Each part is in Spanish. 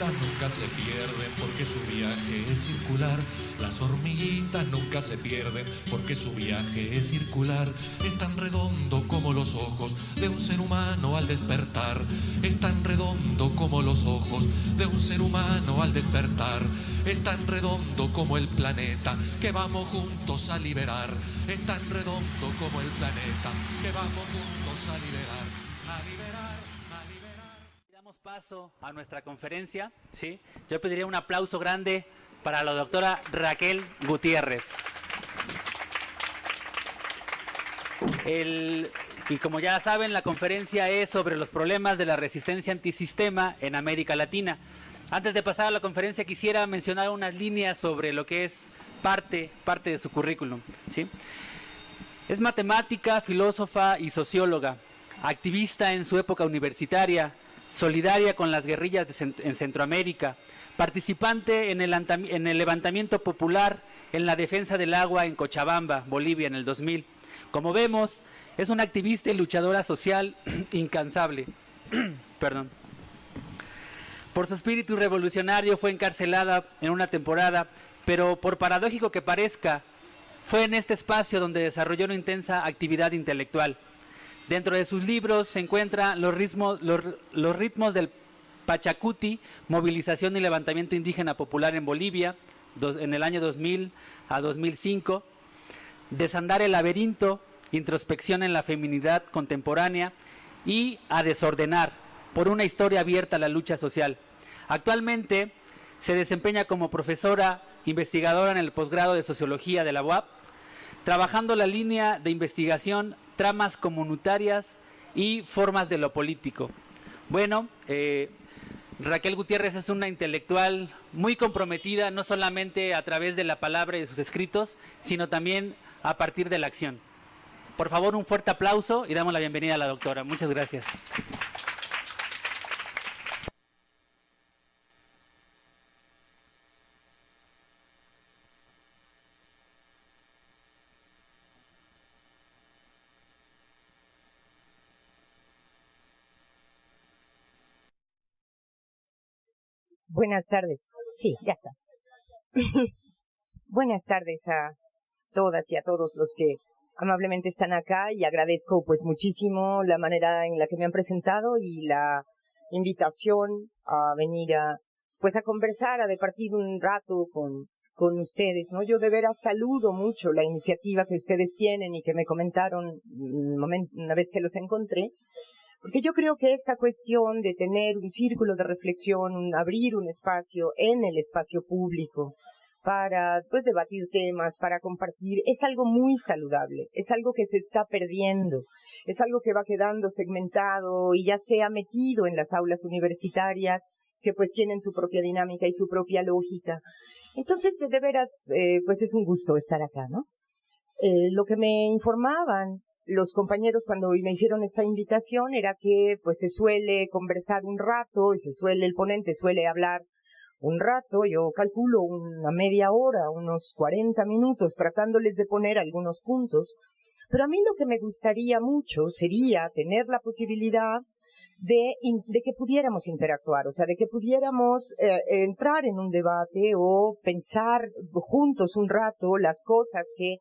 hormiguitas nunca se pierden porque su viaje es circular. Las hormiguitas nunca se pierden porque su viaje es circular. Es tan redondo como los ojos de un ser humano al despertar. Es tan redondo como los ojos de un ser humano al despertar. Es tan redondo como el planeta que vamos juntos a liberar. Es tan redondo como el planeta que vamos juntos a liberar, a liberar, a liberar. Damos paso a nuestra conferencia, ¿sí? Yo pediría un aplauso grande para la doctora Raquel Gutiérrez. Y como ya saben, la conferencia es sobre los problemas de la resistencia antisistema en América Latina. Antes de pasar a la conferencia quisiera mencionar unas líneas sobre lo que es parte de su currículum, ¿sí? Es matemática, filósofa y socióloga, activista en su época universitaria, solidaria con las guerrillas en Centroamérica, participante en el levantamiento popular en la defensa del agua en Cochabamba, Bolivia, en el 2000. Como vemos, es una activista y luchadora social incansable. Perdón. Por su espíritu revolucionario fue encarcelada en una temporada, pero por paradójico que parezca, fue en este espacio donde desarrolló una intensa actividad intelectual. Dentro de sus libros se encuentran los ritmos del Pachacuti, movilización y levantamiento indígena popular en Bolivia, en el año 2000 a 2005, Desandar el laberinto, introspección en la feminidad contemporánea, y A desordenar, por una historia abierta a la lucha social. Actualmente se desempeña como profesora investigadora en el posgrado de Sociología de la UAP, trabajando la línea de investigación tramas comunitarias y formas de lo político. Bueno, Raquel Gutiérrez es una intelectual muy comprometida, no solamente a través de la palabra y de sus escritos, sino también a partir de la acción. Por favor, un fuerte aplauso y damos la bienvenida a la doctora. Muchas gracias. Buenas tardes. Sí, ya está. Buenas tardes a todas y a todos los que amablemente están acá, y agradezco pues muchísimo la manera en la que me han presentado y la invitación a venir a conversar, a departir un rato con ustedes, ¿no? Yo de veras saludo mucho la iniciativa que ustedes tienen y que me comentaron una vez que los encontré. Porque yo creo que esta cuestión de tener un círculo de reflexión, abrir un espacio en el espacio público para debatir temas, para compartir, es algo muy saludable, es algo que se está perdiendo, es algo que va quedando segmentado y ya se ha metido en las aulas universitarias que tienen su propia dinámica y su propia lógica. Entonces, de veras, es un gusto estar acá, ¿no? Lo que me informaban los compañeros cuando me hicieron esta invitación era que se suele conversar un rato, y el ponente suele hablar un rato, yo calculo una media hora, unos 40 minutos, tratándoles de poner algunos puntos. Pero a mí lo que me gustaría mucho sería tener la posibilidad de que pudiéramos interactuar, o sea, de que pudiéramos entrar en un debate o pensar juntos un rato las cosas que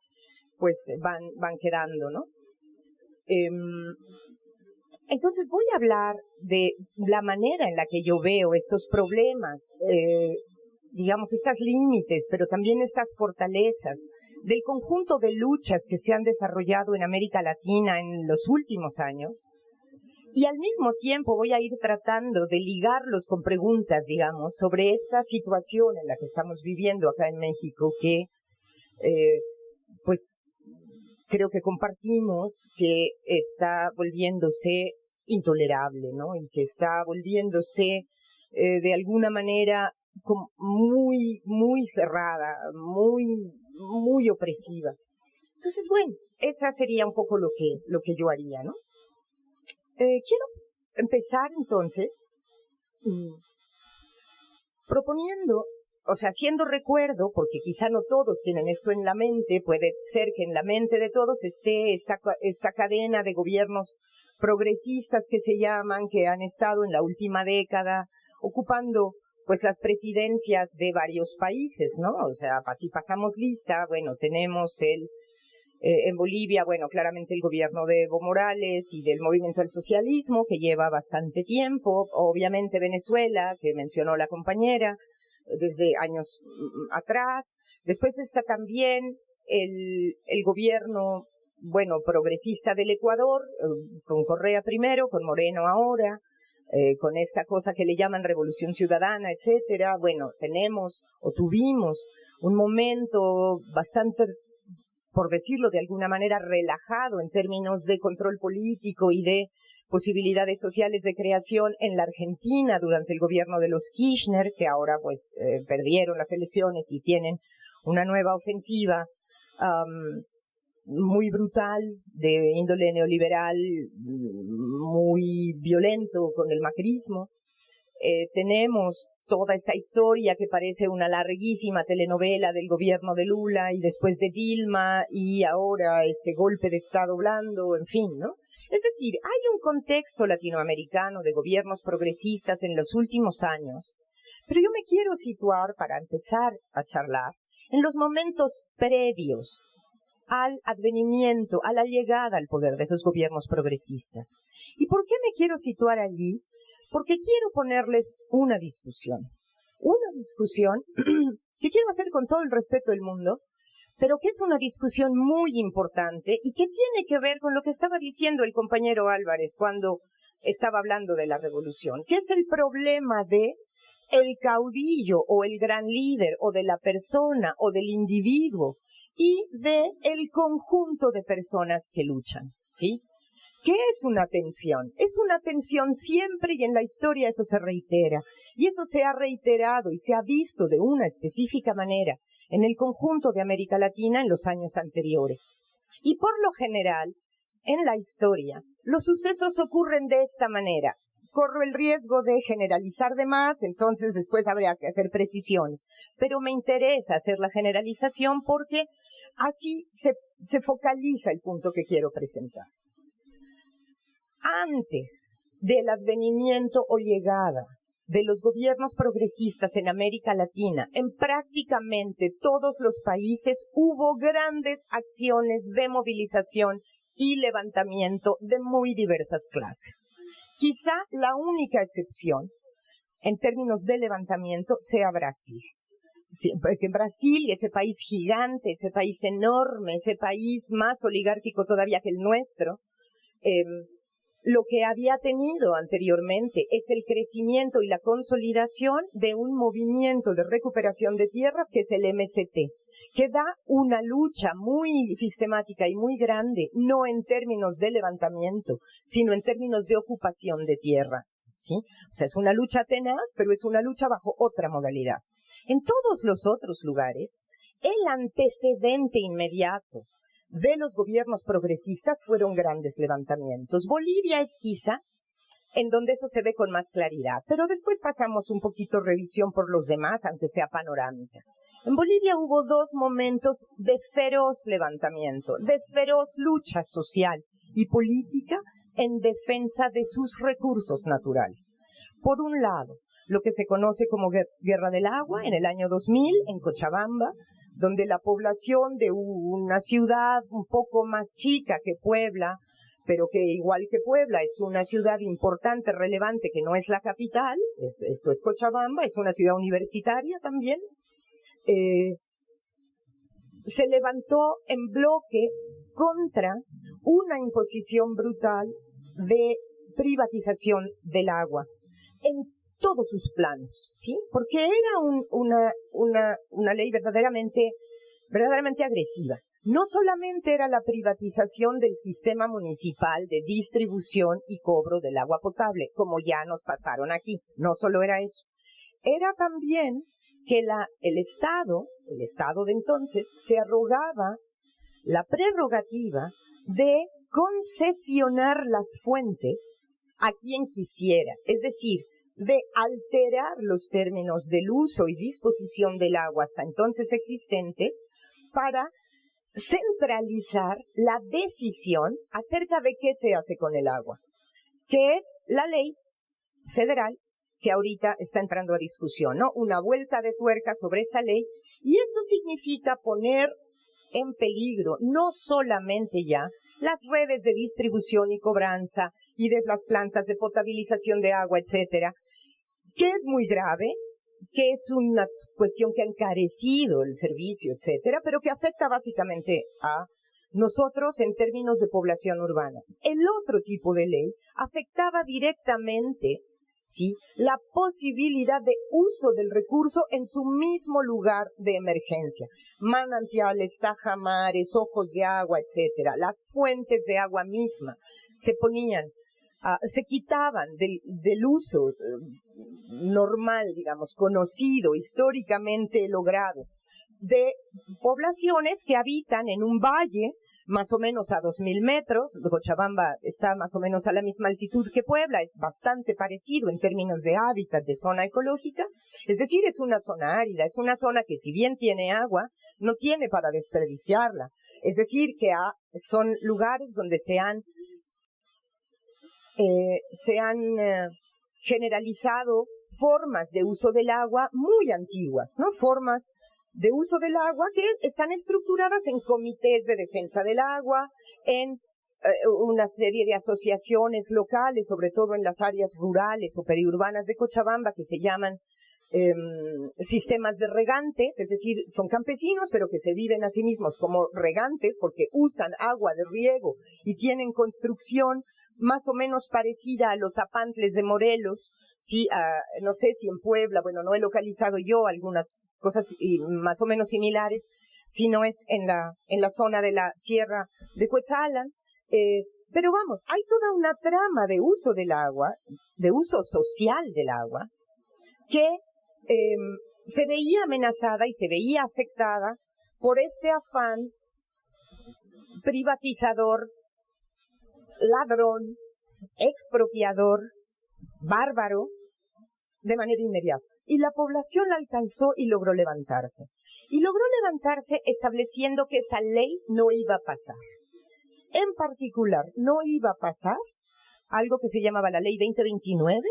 van quedando, ¿no? Entonces voy a hablar de la manera en la que yo veo estos problemas, digamos, estos límites, pero también estas fortalezas del conjunto de luchas que se han desarrollado en América Latina en los últimos años. Y al mismo tiempo voy a ir tratando de ligarlos con preguntas, digamos, sobre esta situación en la que estamos viviendo acá en México, que creo que compartimos, que está volviéndose intolerable, ¿no? Y que está volviéndose de alguna manera muy, muy cerrada, muy opresiva. Entonces, bueno, esa sería un poco lo que yo haría, ¿no? Quiero empezar entonces proponiendo, o sea, haciendo recuerdo, porque quizá no todos tienen esto en la mente, puede ser que en la mente de todos esté esta cadena de gobiernos progresistas que se llaman, que han estado en la última década ocupando pues las presidencias de varios países, ¿no? O sea, así pasamos lista, bueno, tenemos en Bolivia, bueno, claramente el gobierno de Evo Morales y del movimiento del socialismo, que lleva bastante tiempo. Obviamente Venezuela, que mencionó la compañera, desde años atrás. Después está también el gobierno, bueno, progresista del Ecuador, con Correa primero, con Moreno ahora, con esta cosa que le llaman revolución ciudadana, etcétera. Bueno, tuvimos un momento bastante, por decirlo de alguna manera, relajado en términos de control político y de posibilidades sociales de creación en la Argentina durante el gobierno de los Kirchner, que ahora pues perdieron las elecciones y tienen una nueva ofensiva muy brutal, de índole neoliberal, muy violento con el macrismo. Tenemos toda esta historia que parece una larguísima telenovela del gobierno de Lula y después de Dilma y ahora este golpe de Estado blando, en fin, ¿no? Es decir, hay un contexto latinoamericano de gobiernos progresistas en los últimos años, pero yo me quiero situar, para empezar a charlar, en los momentos previos al advenimiento, a la llegada al poder de esos gobiernos progresistas. ¿Y por qué me quiero situar allí? Porque quiero ponerles una discusión que quiero hacer con todo el respeto del mundo, pero que es una discusión muy importante y que tiene que ver con lo que estaba diciendo el compañero Álvarez cuando estaba hablando de la revolución, que es el problema de el caudillo o el gran líder o de la persona o del individuo y de el conjunto de personas que luchan, ¿sí? ¿Qué es una tensión? Es una tensión siempre, y en la historia eso se reitera, y eso se ha reiterado y se ha visto de una específica manera en el conjunto de América Latina en los años anteriores. Y por lo general, en la historia, los sucesos ocurren de esta manera. Corro el riesgo de generalizar de más, entonces después habría que hacer precisiones. Pero me interesa hacer la generalización porque así se focaliza el punto que quiero presentar. Antes del advenimiento o llegada de los gobiernos progresistas en América Latina, en prácticamente todos los países hubo grandes acciones de movilización y levantamiento de muy diversas clases. Quizá la única excepción en términos de levantamiento sea Brasil. Sí, porque Brasil, ese país gigante, ese país enorme, ese país más oligárquico todavía que el nuestro, lo que había tenido anteriormente es el crecimiento y la consolidación de un movimiento de recuperación de tierras que es el MST, que da una lucha muy sistemática y muy grande, no en términos de levantamiento, sino en términos de ocupación de tierra, ¿sí? O sea, es una lucha tenaz, pero es una lucha bajo otra modalidad. En todos los otros lugares, el antecedente inmediato de los gobiernos progresistas fueron grandes levantamientos. Bolivia es quizá en donde eso se ve con más claridad, pero después pasamos un poquito revisión por los demás, aunque sea panorámica. En Bolivia hubo dos momentos de feroz levantamiento, de feroz lucha social y política en defensa de sus recursos naturales. Por un lado, lo que se conoce como Guerra del Agua en el año 2000 en Cochabamba, donde la población de una ciudad un poco más chica que Puebla, pero que igual que Puebla es una ciudad importante, relevante, que no es la capital, esto es Cochabamba, es una ciudad universitaria también, se levantó en bloque contra una imposición brutal de privatización del agua en todos sus planos, ¿sí? Porque era una ley verdaderamente agresiva. No solamente era la privatización del sistema municipal de distribución y cobro del agua potable, como ya nos pasaron aquí, no solo era eso. Era también que el Estado de entonces, se arrogaba la prerrogativa de concesionar las fuentes a quien quisiera, es decir, de alterar los términos del uso y disposición del agua hasta entonces existentes para centralizar la decisión acerca de qué se hace con el agua, que es la ley federal que ahorita está entrando a discusión, ¿no? Una vuelta de tuerca sobre esa ley, y eso significa poner en peligro no solamente ya las redes de distribución y cobranza y de las plantas de potabilización de agua, etcétera, que es muy grave, que es una cuestión que ha encarecido el servicio, etcétera, pero que afecta básicamente a nosotros en términos de población urbana. El otro tipo de ley afectaba directamente, ¿sí?, la posibilidad de uso del recurso en su mismo lugar de emergencia. Manantiales, tajamares, ojos de agua, etcétera. Las fuentes de agua misma se ponían, se quitaban del uso normal, digamos, conocido, históricamente logrado, de poblaciones que habitan en un valle más o menos a 2.000 metros. Cochabamba está más o menos a la misma altitud que Puebla, es bastante parecido en términos de hábitat, de zona ecológica. Es decir, es una zona árida, es una zona que si bien tiene agua, no tiene para desperdiciarla. Es decir, que son lugares donde se han generalizado formas de uso del agua muy antiguas, ¿no? Formas de uso del agua que están estructuradas en comités de defensa del agua, en una serie de asociaciones locales, sobre todo en las áreas rurales o periurbanas de Cochabamba, que se llaman sistemas de regantes, es decir, son campesinos, pero que se viven a sí mismos como regantes porque usan agua de riego y tienen construcción más o menos parecida a los apantles de Morelos, sí, no sé si en Puebla, bueno, no he localizado yo algunas cosas más o menos similares, sino es en la zona de la Sierra de Cuetzalan, pero vamos, hay toda una trama de uso del agua, de uso social del agua, que se veía amenazada y se veía afectada por este afán privatizador, ladrón, expropiador, bárbaro, de manera inmediata. Y la población la alcanzó y logró levantarse. Y logró levantarse estableciendo que esa ley no iba a pasar. En particular, no iba a pasar algo que se llamaba la Ley 2029,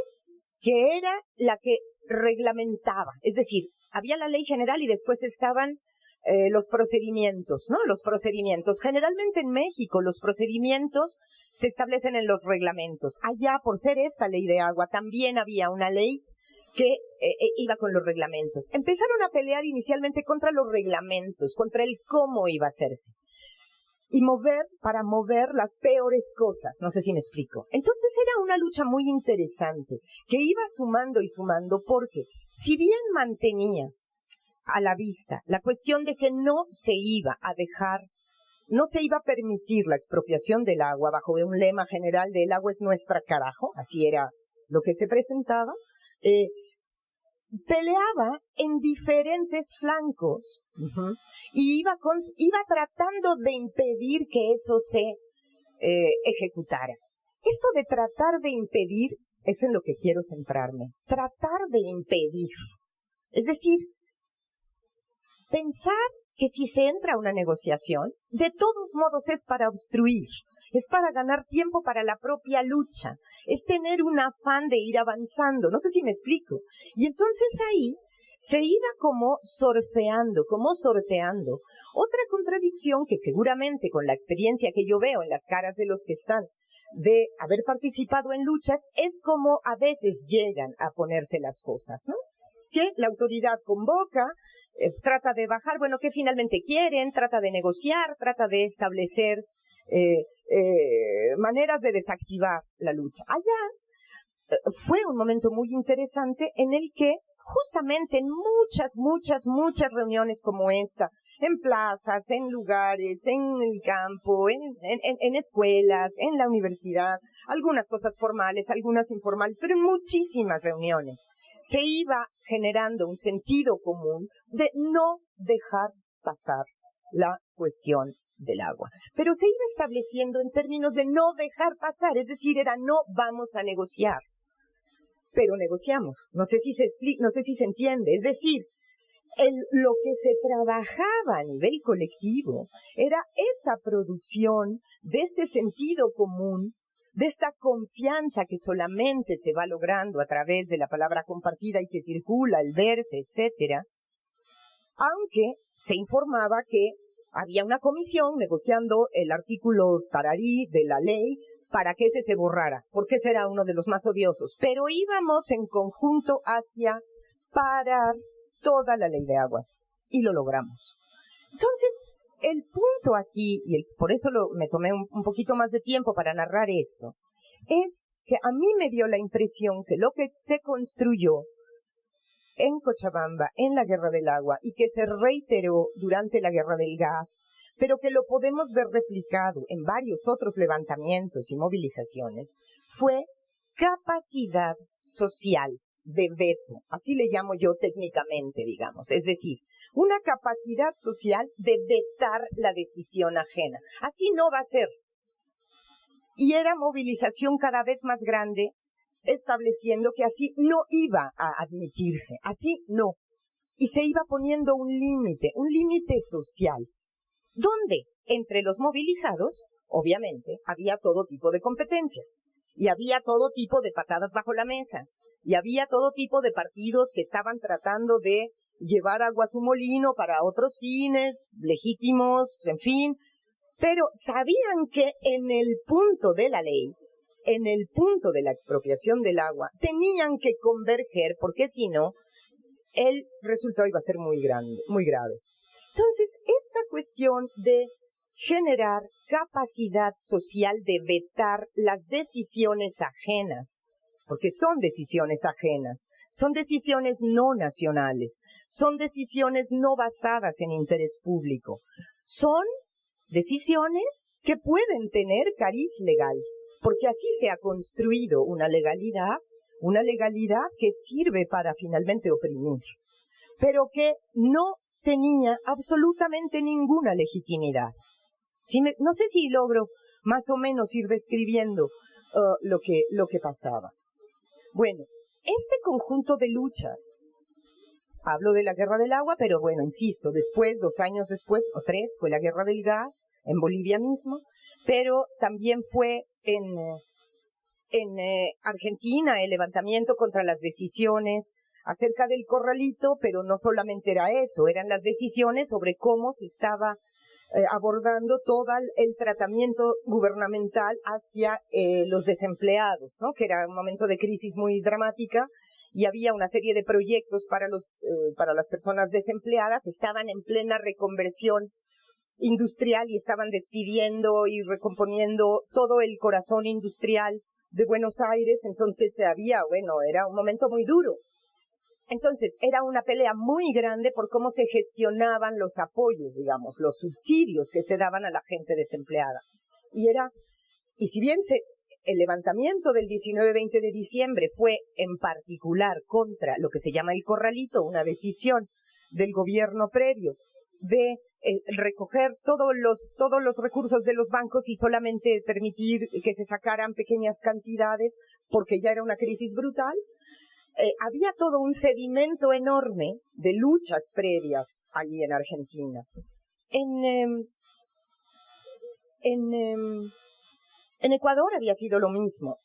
que era la que reglamentaba. Es decir, había la ley general y después estaban los procedimientos, ¿no? Los procedimientos. Generalmente en México los procedimientos se establecen en los reglamentos. Allá, por ser esta ley de agua, también había una ley que iba con los reglamentos. Empezaron a pelear inicialmente contra los reglamentos, contra el cómo iba a hacerse. Y para mover las peores cosas, no sé si me explico. Entonces era una lucha muy interesante, que iba sumando y sumando, porque si bien mantenía a la vista la cuestión de que no se iba a permitir la expropiación del agua bajo un lema general de el agua es nuestra carajo, así era lo que se presentaba, peleaba en diferentes flancos y iba tratando de impedir que eso se ejecutara. Esto de tratar de impedir es en lo que quiero centrarme. Tratar de impedir. Es decir, pensar que si se entra a una negociación, de todos modos es para obstruir. Es para ganar tiempo para la propia lucha, es tener un afán de ir avanzando, no sé si me explico. Y entonces ahí se iba como sorteando. Otra contradicción que seguramente con la experiencia que yo veo en las caras de los que están de haber participado en luchas, es como a veces llegan a ponerse las cosas, ¿no? Que la autoridad convoca, trata de bajar, bueno, que finalmente quieren, trata de negociar, trata de establecer maneras de desactivar la lucha. Allá fue un momento muy interesante en el que justamente en muchas reuniones como esta, en plazas, en lugares, en el campo, en escuelas, en la universidad, algunas cosas formales, algunas informales, pero en muchísimas reuniones se iba generando un sentido común de no dejar pasar la cuestión del agua. Pero se iba estableciendo en términos de no dejar pasar, es decir, era no vamos a negociar, pero negociamos. No sé si se entiende. Es decir, lo que se trabajaba a nivel colectivo era esa producción de este sentido común de esta confianza que solamente se va logrando a través de la palabra compartida y que circula, el verse, etcétera, aunque se informaba que había una comisión negociando el artículo tararí de la ley para que ese se borrara, porque ese era uno de los más odiosos. Pero íbamos en conjunto hacia parar toda la ley de aguas, y lo logramos. Entonces, el punto aquí, y por eso me tomé un poquito más de tiempo para narrar esto, es que a mí me dio la impresión que lo que se construyó en Cochabamba, en la Guerra del Agua, y que se reiteró durante la Guerra del Gas, pero que lo podemos ver replicado en varios otros levantamientos y movilizaciones, fue capacidad social de veto, así le llamo yo técnicamente, digamos, es decir, una capacidad social de vetar la decisión ajena. Así no va a ser. Y era movilización cada vez más grande, estableciendo que así no iba a admitirse, así no. Y se iba poniendo un límite social. ¿Dónde? Entre los movilizados, obviamente, había todo tipo de competencias. Y había todo tipo de patadas bajo la mesa. Y había todo tipo de partidos que estaban tratando de llevar agua a su molino para otros fines, legítimos, en fin. Pero sabían que en el punto de la ley, en el punto de la expropiación del agua, tenían que converger, porque si no, el resultado iba a ser muy grande, muy grave. Entonces, esta cuestión de generar capacidad social de vetar las decisiones ajenas, porque son decisiones ajenas, son decisiones no nacionales, son decisiones no basadas en interés público, son decisiones que pueden tener cariz legal, porque así se ha construido una legalidad que sirve para finalmente oprimir, pero que no tenía absolutamente ninguna legitimidad. No sé si logro más o menos ir describiendo lo que pasaba. Bueno, este conjunto de luchas, hablo de la Guerra del Agua, pero bueno, insisto, después, 2 años después, o 3, fue la Guerra del Gas, en Bolivia mismo, pero también fue en Argentina el levantamiento contra las decisiones acerca del corralito, pero no solamente era eso, eran las decisiones sobre cómo se estaba abordando todo el tratamiento gubernamental hacia los desempleados, ¿no? Que era un momento de crisis muy dramática y había una serie de proyectos para las personas desempleadas, estaban en plena reconversión industrial y estaban despidiendo y recomponiendo todo el corazón industrial de Buenos Aires, entonces era un momento muy duro. Entonces, era una pelea muy grande por cómo se gestionaban los apoyos, digamos, los subsidios que se daban a la gente desempleada. Y si bien el levantamiento del 19-20 de diciembre fue en particular contra lo que se llama el corralito, una decisión del gobierno previo de recoger todos los recursos de los bancos y solamente permitir que se sacaran pequeñas cantidades porque ya era una crisis brutal, había todo un sedimento enorme de luchas previas allí en Argentina. En Ecuador había sido lo mismo.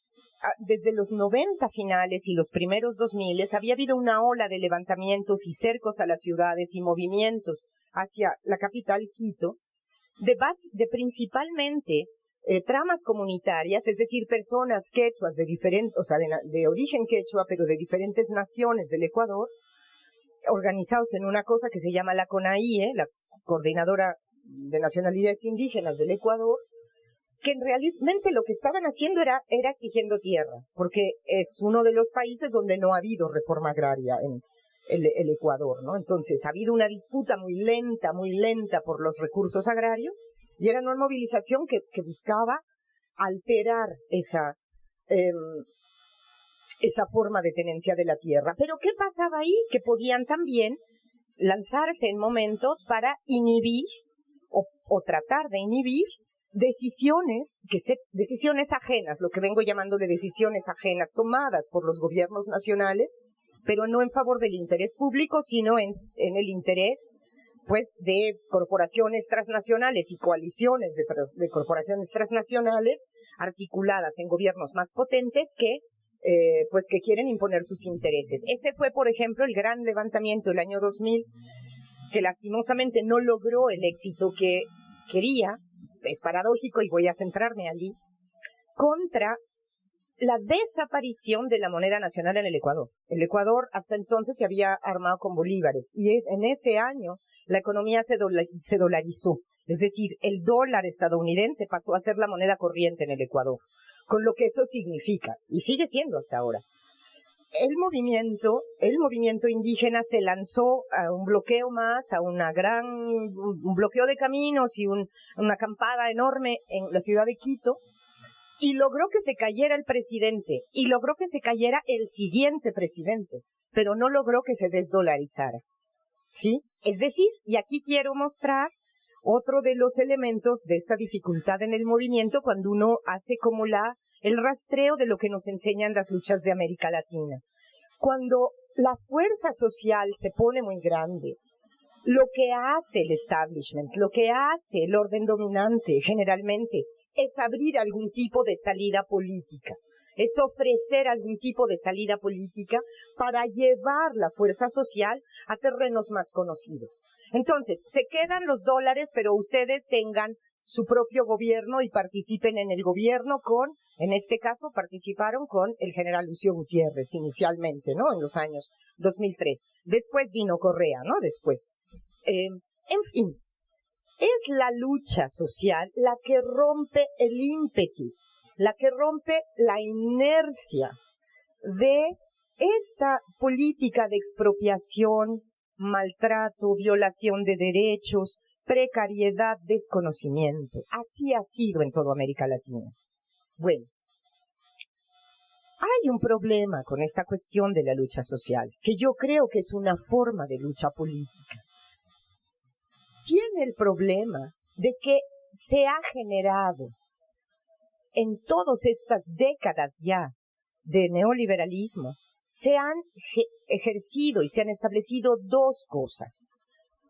Desde los 90 finales y los primeros 2000 había habido una ola de levantamientos y cercos a las ciudades y movimientos hacia la capital, Quito, de principalmente tramas comunitarias, es decir, personas quechuas de origen quechua, pero de diferentes naciones del Ecuador, organizados en una cosa que se llama la CONAIE, la Coordinadora de Nacionalidades Indígenas del Ecuador, que realmente lo que estaban haciendo era exigiendo tierra, porque es uno de los países donde no ha habido reforma agraria en el Ecuador, ¿no? Entonces ha habido una disputa muy lenta por los recursos agrarios, y era una movilización que buscaba alterar esa forma de tenencia de la tierra. Pero ¿qué pasaba ahí? Que podían también lanzarse en momentos para inhibir o tratar de inhibir decisiones ajenas, lo que vengo llamándole decisiones ajenas tomadas por los gobiernos nacionales, pero no en favor del interés público, sino en el interés pues de corporaciones transnacionales y coaliciones de corporaciones transnacionales articuladas en gobiernos más potentes que pues que quieren imponer sus intereses. Ese fue, por ejemplo, el gran levantamiento del año 2000, que lastimosamente no logró el éxito que quería, es paradójico y voy a centrarme allí, contra la desaparición de la moneda nacional en el Ecuador. El Ecuador hasta entonces se había armado con bolívares y en ese año la economía se dolarizó. Es decir, el dólar estadounidense pasó a ser la moneda corriente en el Ecuador, con lo que eso significa, y sigue siendo hasta ahora. El movimiento indígena se lanzó a un bloqueo más, a un bloqueo de caminos y una acampada enorme en la ciudad de Quito, y logró que se cayera el presidente, y logró que se cayera el siguiente presidente, pero no logró que se desdolarizara. ¿Sí? Es decir, y aquí quiero mostrar otro de los elementos de esta dificultad en el movimiento cuando uno hace como el rastreo de lo que nos enseñan las luchas de América Latina. Cuando la fuerza social se pone muy grande, lo que hace el establishment, lo que hace el orden dominante generalmente, es abrir algún tipo de salida política. Es ofrecer algún tipo de salida política para llevar la fuerza social a terrenos más conocidos. Entonces, se quedan los dólares, pero ustedes tengan su propio gobierno y participen en el gobierno en este caso, participaron con el general Lucio Gutiérrez inicialmente, ¿no? En los años 2003. Después vino Correa, ¿no? Después. En fin, es la lucha social la que rompe el ímpetu, la que rompe la inercia de esta política de expropiación, maltrato, violación de derechos, precariedad, desconocimiento. Así ha sido en toda América Latina. Bueno, hay un problema con esta cuestión de la lucha social, que yo creo que es una forma de lucha política. Tiene el problema de que se ha generado en todas estas décadas ya de neoliberalismo, se han ejercido y se han establecido dos cosas.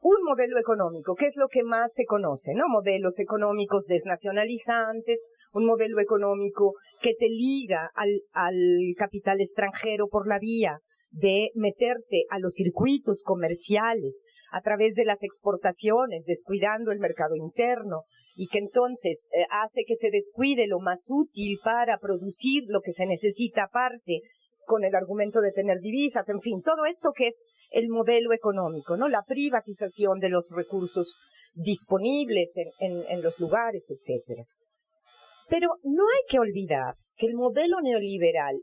Un modelo económico, que es lo que más se conoce, ¿no? Modelos económicos desnacionalizantes, un modelo económico que te liga al capital extranjero por la vía de meterte a los circuitos comerciales a través de las exportaciones, descuidando el mercado interno, y que entonces hace que se descuide lo más útil para producir lo que se necesita aparte, con el argumento de tener divisas, en fin, todo esto que es el modelo económico, ¿no? La privatización de los recursos disponibles en los lugares, etcétera. Pero no hay que olvidar que el modelo neoliberal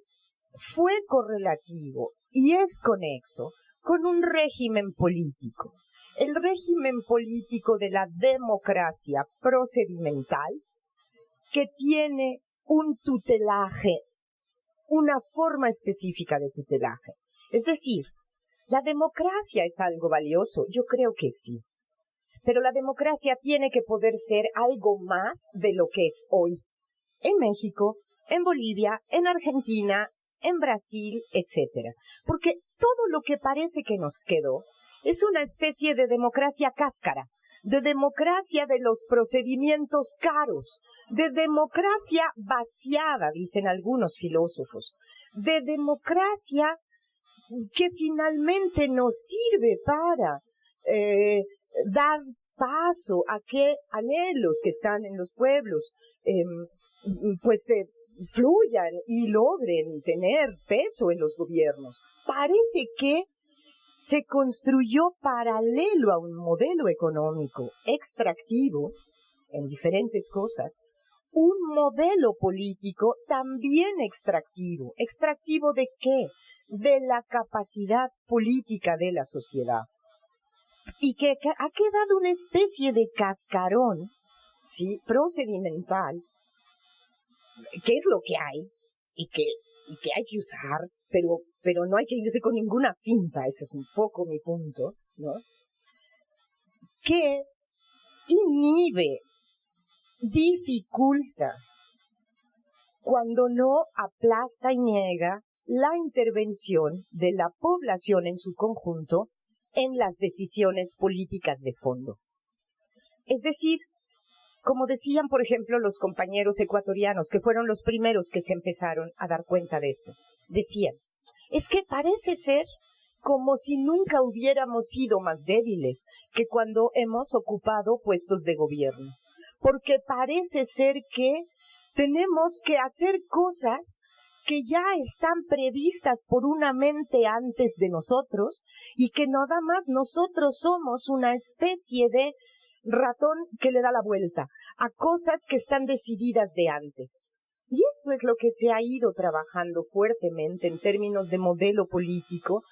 fue correlativo y es conexo con un régimen político. El régimen político de la democracia procedimental, que tiene un tutelaje, una forma específica de tutelaje. Es decir, ¿la democracia es algo valioso? Yo creo que sí. Pero la democracia tiene que poder ser algo más de lo que es hoy. En México, en Bolivia, en Argentina, en Brasil, etcétera. Porque todo lo que parece que nos quedó es una especie de democracia cáscara, de democracia de los procedimientos caros, de democracia vaciada, dicen algunos filósofos, de democracia que finalmente nos sirve para dar paso a que anhelos que están en los pueblos fluyan y logren tener peso en los gobiernos. Parece que se construyó paralelo a un modelo económico extractivo en diferentes cosas, un modelo político también extractivo. ¿Extractivo de qué? De la capacidad política de la sociedad. Y que ha quedado una especie de cascarón, ¿sí?, procedimental, que es lo que hay y que hay que usar, pero no hay que irse con ninguna finta, ese es un poco mi punto, ¿no? Que inhibe, dificulta, cuando no aplasta y niega la intervención de la población en su conjunto en las decisiones políticas de fondo. Es decir, como decían, por ejemplo, los compañeros ecuatorianos, que fueron los primeros que se empezaron a dar cuenta de esto, decían, es que parece ser como si nunca hubiéramos sido más débiles que cuando hemos ocupado puestos de gobierno, porque parece ser que tenemos que hacer cosas que ya están previstas por una mente antes de nosotros y que nada más nosotros somos una especie de ratón que le da la vuelta a cosas que están decididas de antes. Y esto es lo que se ha ido trabajando fuertemente en términos de modelo político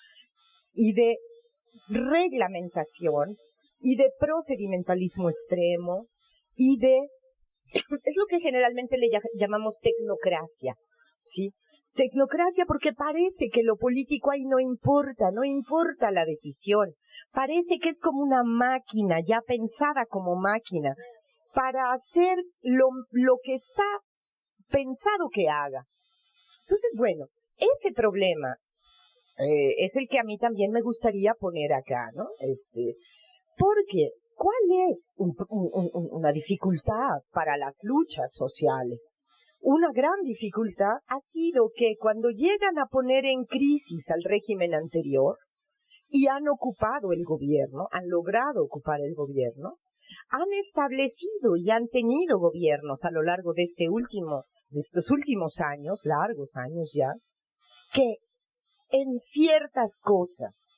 y de reglamentación y de procedimentalismo extremo y de es lo que generalmente le llamamos tecnocracia, ¿sí? Tecnocracia porque parece que lo político ahí no importa la decisión. Parece que es como una máquina, ya pensada como máquina, para hacer lo que está pensado que haga. Entonces, bueno, ese problema es el que a mí también me gustaría poner acá, ¿no? Porque ¿cuál es una dificultad para las luchas sociales? Una gran dificultad ha sido que cuando llegan a poner en crisis al régimen anterior y han ocupado el gobierno, han logrado ocupar el gobierno, han establecido y han tenido gobiernos a lo largo de estos últimos años, largos años ya, que en ciertas cosas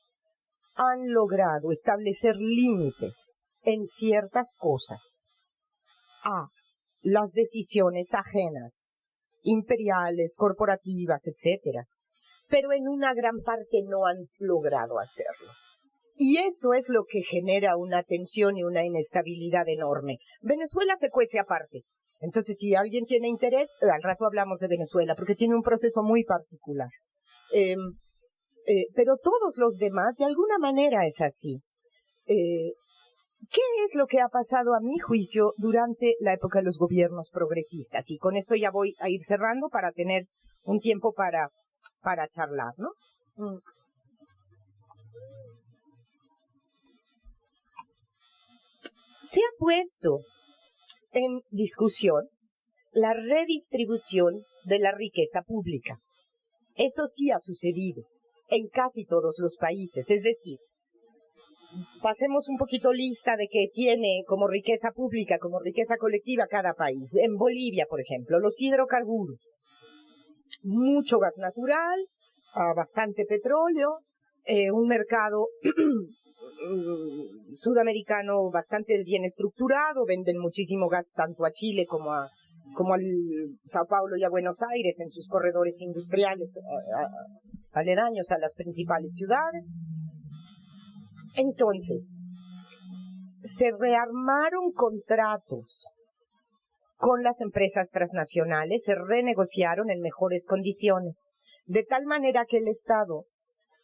han logrado establecer límites en ciertas cosas a las decisiones ajenas, imperiales, corporativas, etcétera, pero en una gran parte no han logrado hacerlo. Y eso es lo que genera una tensión y una inestabilidad enorme. Venezuela se cuece aparte. Entonces, si alguien tiene interés, al rato hablamos de Venezuela, porque tiene un proceso muy particular. Pero todos los demás, de alguna manera es así. ¿Qué es lo que ha pasado a mi juicio durante la época de los gobiernos progresistas? Y con esto ya voy a ir cerrando para tener un tiempo para charlar, ¿no? Se ha puesto en discusión la redistribución de la riqueza pública. Eso sí ha sucedido en casi todos los países, es decir, pasemos un poquito lista de que tiene como riqueza pública, como riqueza colectiva cada país. En Bolivia, por ejemplo, los hidrocarburos, mucho gas natural, bastante petróleo, un mercado sudamericano bastante bien estructurado, venden muchísimo gas tanto a Chile como al Sao Paulo y a Buenos Aires en sus corredores industriales aledaños a las principales ciudades. Entonces, se rearmaron contratos con las empresas transnacionales, se renegociaron en mejores condiciones, de tal manera que el Estado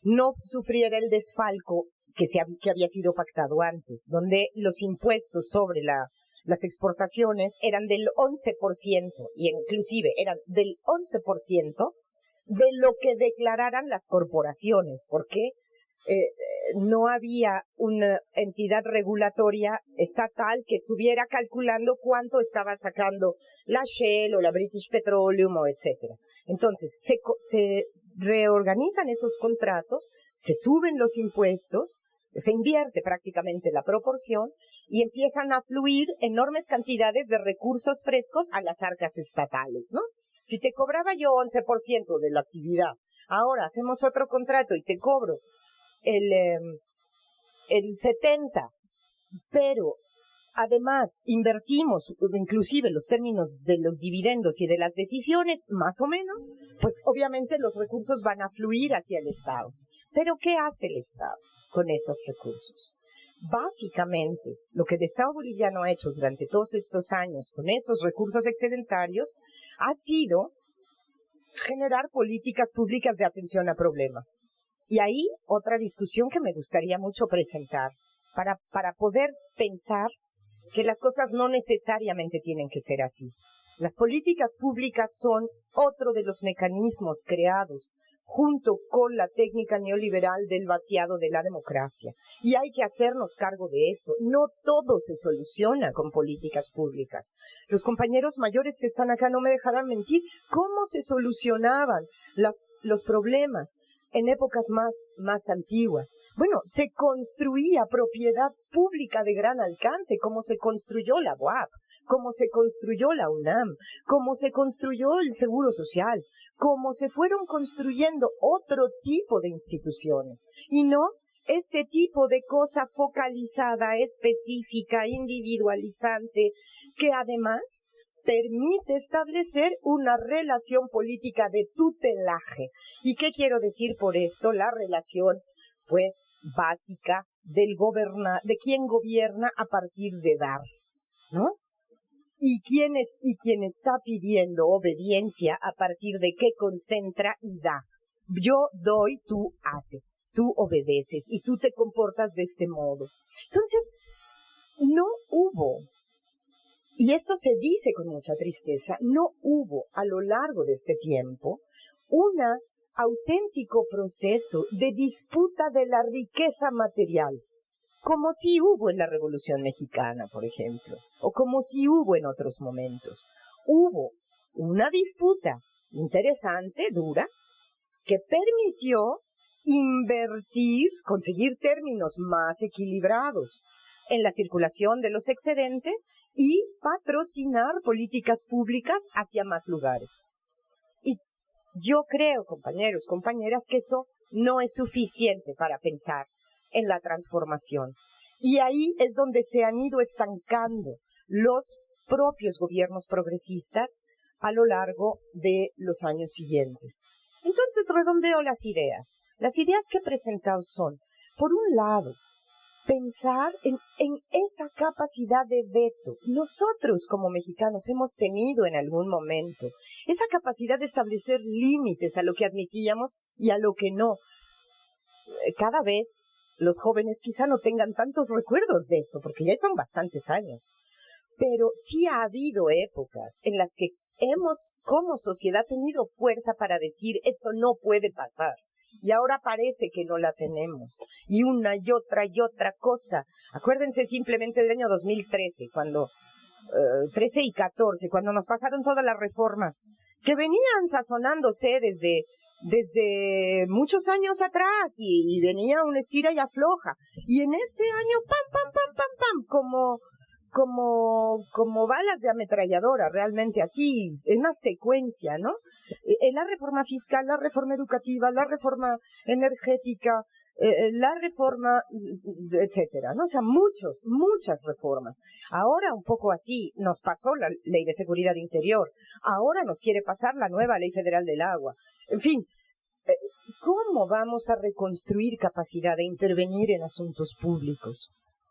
no sufriera el desfalco que había sido pactado antes, donde los impuestos sobre las exportaciones eran del 11%, y inclusive eran del 11% de lo que declararan las corporaciones, porque no había una entidad regulatoria estatal que estuviera calculando cuánto estaba sacando la Shell o la British Petroleum o etcétera. Entonces, se reorganizan esos contratos, se suben los impuestos, se invierte prácticamente la proporción y empiezan a fluir enormes cantidades de recursos frescos a las arcas estatales, ¿no? Si te cobraba yo 11% de la actividad, ahora hacemos otro contrato y te cobro el 70%, pero además invertimos inclusive los términos de los dividendos y de las decisiones, más o menos, pues obviamente los recursos van a fluir hacia el Estado. Pero ¿qué hace el Estado con esos recursos? Básicamente, lo que el Estado boliviano ha hecho durante todos estos años con esos recursos excedentarios ha sido generar políticas públicas de atención a problemas. Y ahí otra discusión que me gustaría mucho presentar para poder pensar que las cosas no necesariamente tienen que ser así. Las políticas públicas son otro de los mecanismos creados junto con la técnica neoliberal del vaciado de la democracia. Y hay que hacernos cargo de esto. No todo se soluciona con políticas públicas. Los compañeros mayores que están acá no me dejarán mentir. ¿Cómo se solucionaban los problemas en épocas más antiguas? Bueno, se construía propiedad pública de gran alcance, como se construyó la UAP, como se construyó la UNAM, como se construyó el Seguro Social, como se fueron construyendo otro tipo de instituciones, y no este tipo de cosa focalizada, específica, individualizante, que además permite establecer una relación política de tutelaje. ¿Y qué quiero decir por esto? La relación, pues, básica de quien gobierna a partir de dar, ¿no? Y quien está pidiendo obediencia a partir de que concentra y da. Yo doy, tú haces, tú obedeces y tú te comportas de este modo. Entonces, no hubo, y esto se dice con mucha tristeza, no hubo a lo largo de este tiempo un auténtico proceso de disputa de la riqueza material, como si hubo en la Revolución Mexicana, por ejemplo, o como si hubo en otros momentos. Hubo una disputa interesante, dura, que permitió conseguir términos más equilibrados en la circulación de los excedentes y patrocinar políticas públicas hacia más lugares. Y yo creo, compañeros, compañeras, que eso no es suficiente para pensar en la transformación. Y ahí es donde se han ido estancando los propios gobiernos progresistas a lo largo de los años siguientes. Entonces redondeo las ideas. Las ideas que he presentado son, por un lado, pensar en esa capacidad de veto. Nosotros como mexicanos hemos tenido en algún momento esa capacidad de establecer límites a lo que admitíamos y a lo que no. Cada vez los jóvenes quizá no tengan tantos recuerdos de esto, porque ya son bastantes años. Pero sí ha habido épocas en las que hemos, como sociedad, tenido fuerza para decir esto no puede pasar. Y ahora parece que no la tenemos. Y una y otra cosa. Acuérdense simplemente del año 2013, cuando 13 y 14, cuando nos pasaron todas las reformas, que venían sazonándose desde muchos años atrás, y venía un estira y afloja. Y en este año, como balas de ametralladora, realmente así, en una secuencia, ¿no? La reforma fiscal, la reforma educativa, la reforma energética, la reforma, etcétera, ¿no? O sea, muchas reformas. Ahora un poco así nos pasó la Ley de Seguridad Interior, ahora nos quiere pasar la nueva Ley Federal del Agua. En fin, ¿cómo vamos a reconstruir capacidad de intervenir en asuntos públicos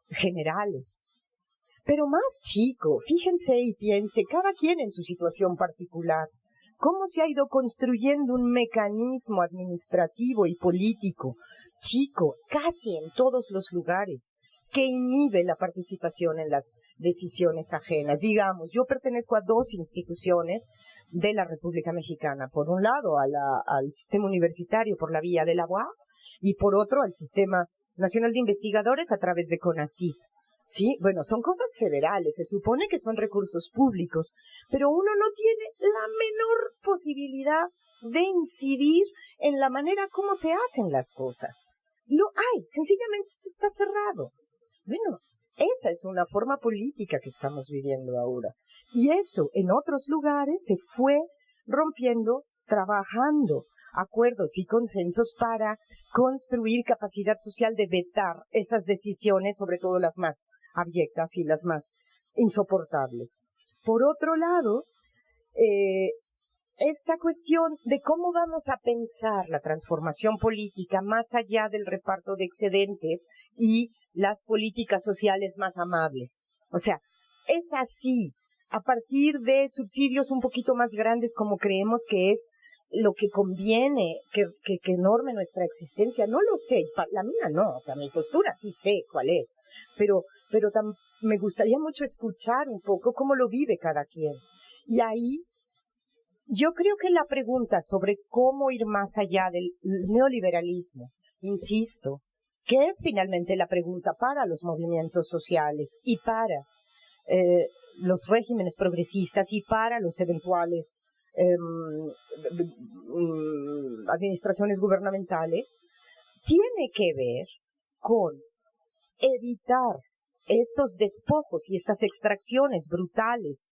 generales? Pero más chico, fíjense y piense, cada quien en su situación particular, cómo se ha ido construyendo un mecanismo administrativo y político chico, casi en todos los lugares, que inhibe la participación en las decisiones ajenas. Digamos, yo pertenezco a dos instituciones de la República Mexicana. Por un lado, al sistema universitario por la vía de la UAP, y por otro, al Sistema Nacional de Investigadores a través de CONACYT. Sí, bueno, son cosas federales, se supone que son recursos públicos, pero uno no tiene la menor posibilidad de incidir en la manera como se hacen las cosas. No hay, sencillamente esto está cerrado. Bueno, esa es una forma política que estamos viviendo ahora. Y eso en otros lugares se fue rompiendo, trabajando acuerdos y consensos para construir capacidad social de vetar esas decisiones, sobre todo las más abyectas y las más insoportables. Por otro lado, esta cuestión de cómo vamos a pensar la transformación política más allá del reparto de excedentes y las políticas sociales más amables. O sea, es así, a partir de subsidios un poquito más grandes, como creemos que es lo que conviene que norme nuestra existencia. No lo sé, la mía no, o sea, mi postura sí sé cuál es, pero me gustaría mucho escuchar un poco cómo lo vive cada quien. Y ahí Yo creo que la pregunta sobre cómo ir más allá del neoliberalismo, insisto, que es finalmente la pregunta para los movimientos sociales y para los regímenes progresistas y para los eventuales administraciones gubernamentales, tiene que ver con evitar estos despojos y estas extracciones brutales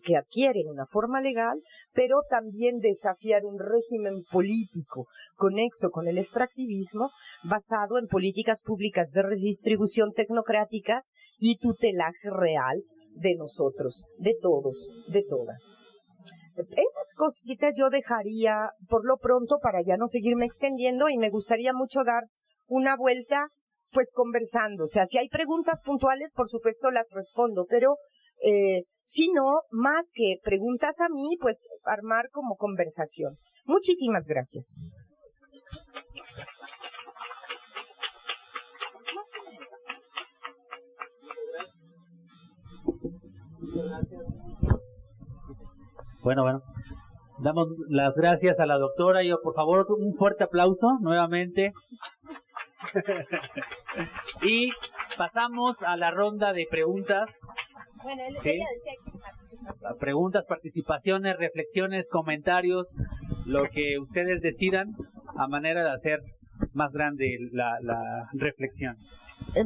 que adquieren una forma legal, pero también desafiar un régimen político conexo con el extractivismo basado en políticas públicas de redistribución tecnocráticas y tutelaje real de nosotros, de todos, de todas. Esas cositas yo dejaría por lo pronto para ya no seguirme extendiendo, y me gustaría mucho dar una vuelta pues conversando. O sea, si hay preguntas puntuales, por supuesto las respondo, pero si no, más que preguntas a mí, pues armar como conversación. Muchísimas gracias. Bueno, damos las gracias a la doctora. Yo, por favor, un fuerte aplauso nuevamente. Y pasamos a la ronda de preguntas. Bueno, ¿Sí? ella decía que Preguntas, participaciones, reflexiones, comentarios, lo que ustedes decidan, a manera de hacer más grande la reflexión.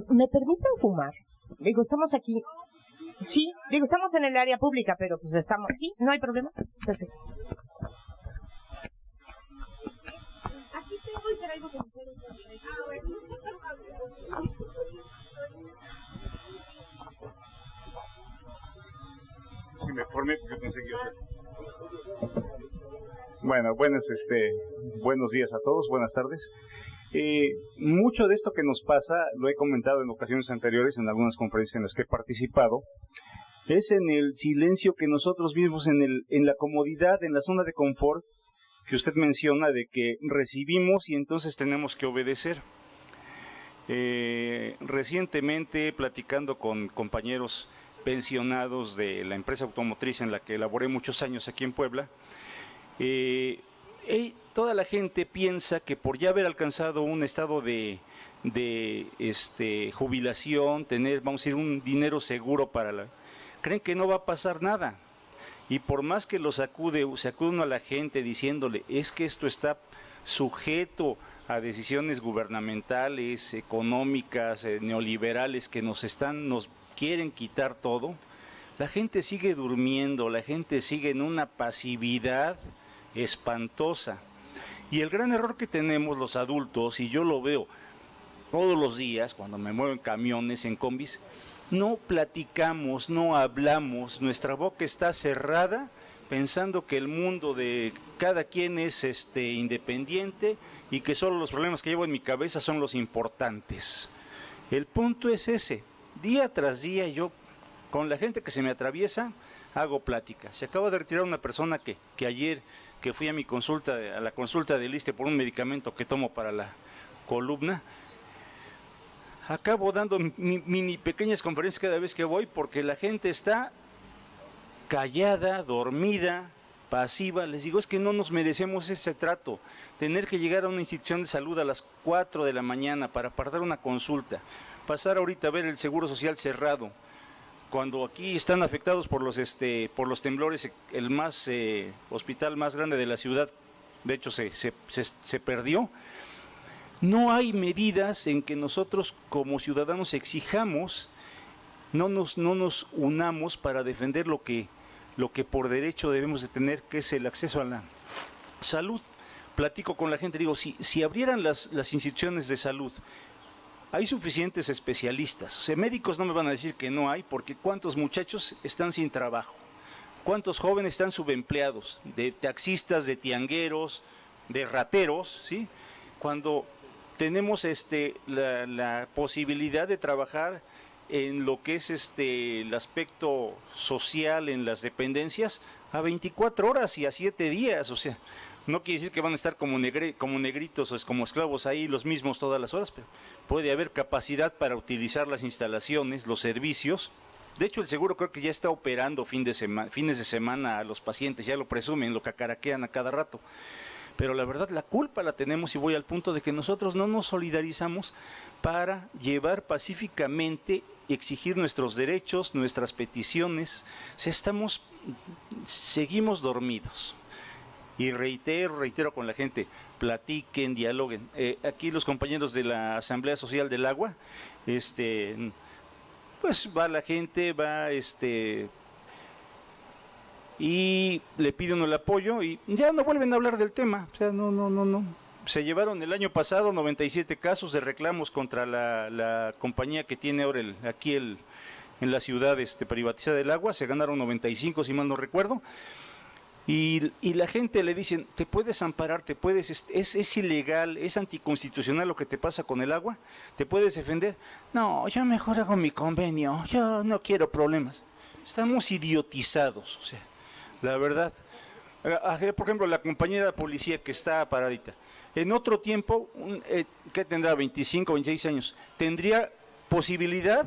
¿Me permiten fumar? Digo, estamos aquí. Sí, digo, estamos en el área pública, pero pues estamos... Sí, no hay problema. Perfecto. aquí tengo y traigo con ustedes. Sí, me formé porque pensé que iba a ser. Bueno, buenos días a todos, buenas tardes. Mucho de esto que nos pasa, lo he comentado en ocasiones anteriores, en algunas conferencias en las que he participado, es en el silencio que nosotros mismos, en la comodidad, en la zona de confort, que usted menciona, de que recibimos y entonces tenemos que obedecer. Recientemente, platicando con compañeros pensionados de la empresa automotriz en la que elaboré muchos años aquí en Puebla, toda la gente piensa que por ya haber alcanzado un estado de jubilación, tener, vamos a decir, un dinero seguro creen que no va a pasar nada. Y por más que se acude uno a la gente diciéndole, es que esto está sujeto a decisiones gubernamentales, económicas, neoliberales que nos quieren quitar todo, la gente sigue durmiendo, la gente sigue en una pasividad espantosa. Y el gran error que tenemos los adultos, y yo lo veo todos los días cuando me muevo en camiones, en combis, no platicamos, no hablamos, nuestra boca está cerrada pensando que el mundo de cada quien es independiente y que solo los problemas que llevo en mi cabeza son los importantes. El punto es ese. Día tras día yo, con la gente que se me atraviesa, hago plática. Se acaba de retirar una persona que ayer, que fui a la consulta del ISSSTE por un medicamento que tomo para la columna, acabo dando mini pequeñas conferencias cada vez que voy porque la gente está callada, dormida, pasiva. Les digo, es que no nos merecemos ese trato. Tener que llegar a una institución de salud a las 4 de la mañana para apartar una consulta, pasar ahorita a ver el Seguro Social cerrado, cuando aquí están afectados por los temblores, el hospital más grande de la ciudad, de hecho se perdió. No hay medidas en que nosotros como ciudadanos exijamos, no nos unamos para defender lo que por derecho debemos de tener, que es el acceso a la salud. Platico con la gente, digo, si abrieran las instituciones de salud, hay suficientes especialistas. O sea, médicos no me van a decir que no hay, porque ¿cuántos muchachos están sin trabajo? ¿Cuántos jóvenes están subempleados? De taxistas, de tiangueros, de rateros, ¿sí? Cuando tenemos la posibilidad de trabajar en lo que es el aspecto social en las dependencias a 24 horas y a 7 días, o sea, no quiere decir que van a estar como negritos o como esclavos ahí los mismos todas las horas, pero puede haber capacidad para utilizar las instalaciones, los servicios, De hecho, el seguro creo que ya está operando fines de semana a los pacientes, ya lo presumen, lo cacaraquean a cada rato. Pero la verdad, la culpa la tenemos, y voy al punto de que nosotros no nos solidarizamos para llevar pacíficamente y exigir nuestros derechos, nuestras peticiones. O sea, seguimos dormidos. Y reitero con la gente, platiquen, dialoguen. Aquí los compañeros de la Asamblea Social del Agua, pues va la gente, y le pide uno el apoyo y ya no vuelven a hablar del tema. O sea, no. Se llevaron el año pasado 97 casos de reclamos contra la compañía que tiene ahora en la ciudad privatizada del agua. Se ganaron 95, si mal no recuerdo. Y la gente le dicen, te puedes amparar, es ilegal, es anticonstitucional lo que te pasa con el agua, te puedes defender. No, yo mejor hago mi convenio, yo no quiero problemas. Estamos idiotizados, o sea, la verdad. Por ejemplo, la compañera de policía que está paradita, en otro tiempo, que tendrá 25, 26 años, tendría posibilidad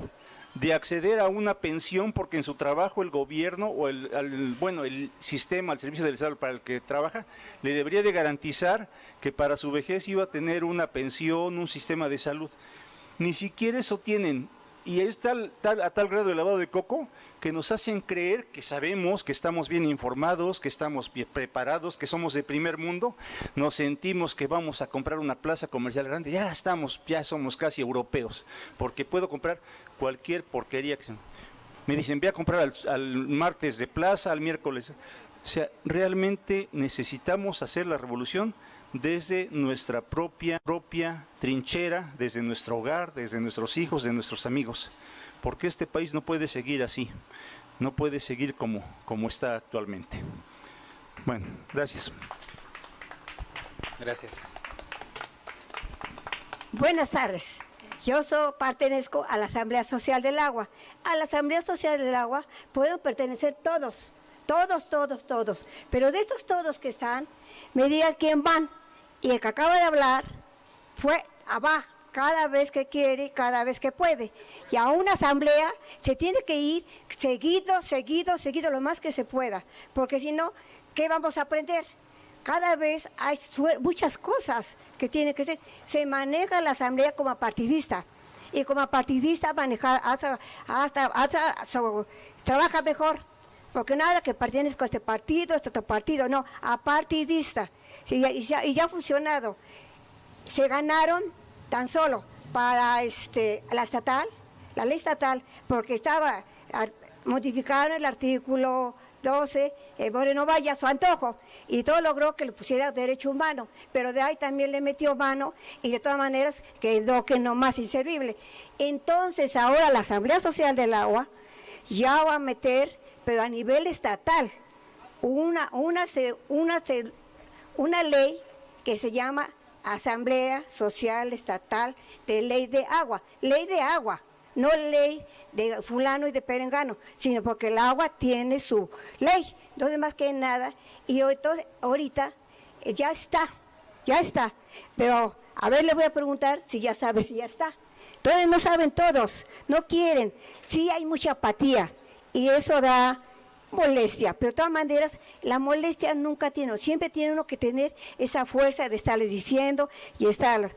de acceder a una pensión porque en su trabajo el gobierno o el sistema, el servicio del Estado para el que trabaja, le debería de garantizar que para su vejez iba a tener una pensión, un sistema de salud. Ni siquiera eso tienen. Y es a tal grado de lavado de coco que nos hacen creer que sabemos, que estamos bien informados, que estamos bien preparados, que somos de primer mundo. Nos sentimos que vamos a comprar una plaza comercial grande, ya somos casi europeos, porque puedo comprar cualquier porquería. Me dicen, voy a comprar al martes de plaza, al miércoles. O sea, realmente necesitamos hacer la revolución desde nuestra propia trinchera, desde nuestro hogar, desde nuestros hijos, de nuestros amigos, porque este país no puede seguir así, no puede seguir como está actualmente. Bueno, gracias. Gracias. Buenas tardes. Yo pertenezco a la Asamblea Social del Agua. A la Asamblea Social del Agua pueden pertenecer todos, pero de estos todos que están, me digan quién van. Y el que acaba de hablar va cada vez que quiere, cada vez que puede. Y a una asamblea se tiene que ir seguido, lo más que se pueda. Porque si no, ¿qué vamos a aprender? Cada vez hay muchas cosas que tienen que ser. Se maneja la asamblea como partidista. Y como partidista trabaja mejor. Porque nada que pertenezca a este otro partido, no, a partidista. Sí, y ya ha funcionado. Se ganaron tan solo para la ley estatal, porque modificaron el artículo 12, Moreno Valle a su antojo, y todo logró que le pusiera derecho humano, pero de ahí también le metió mano, y de todas maneras quedó que no más inservible. Entonces ahora la Asamblea Social del Agua ya va a meter, pero a nivel estatal, una ley que se llama Asamblea Social Estatal de Ley de Agua, no ley de fulano y de perengano, sino porque el agua tiene su ley. Entonces, más que nada, y entonces, ahorita ya está, pero a ver, le voy a preguntar si ya sabe si ya está. Entonces no saben todos, no quieren, sí hay mucha apatía, y eso da molestia, pero de todas maneras la molestia nunca siempre tiene uno que tener esa fuerza de estarles diciendo y estar.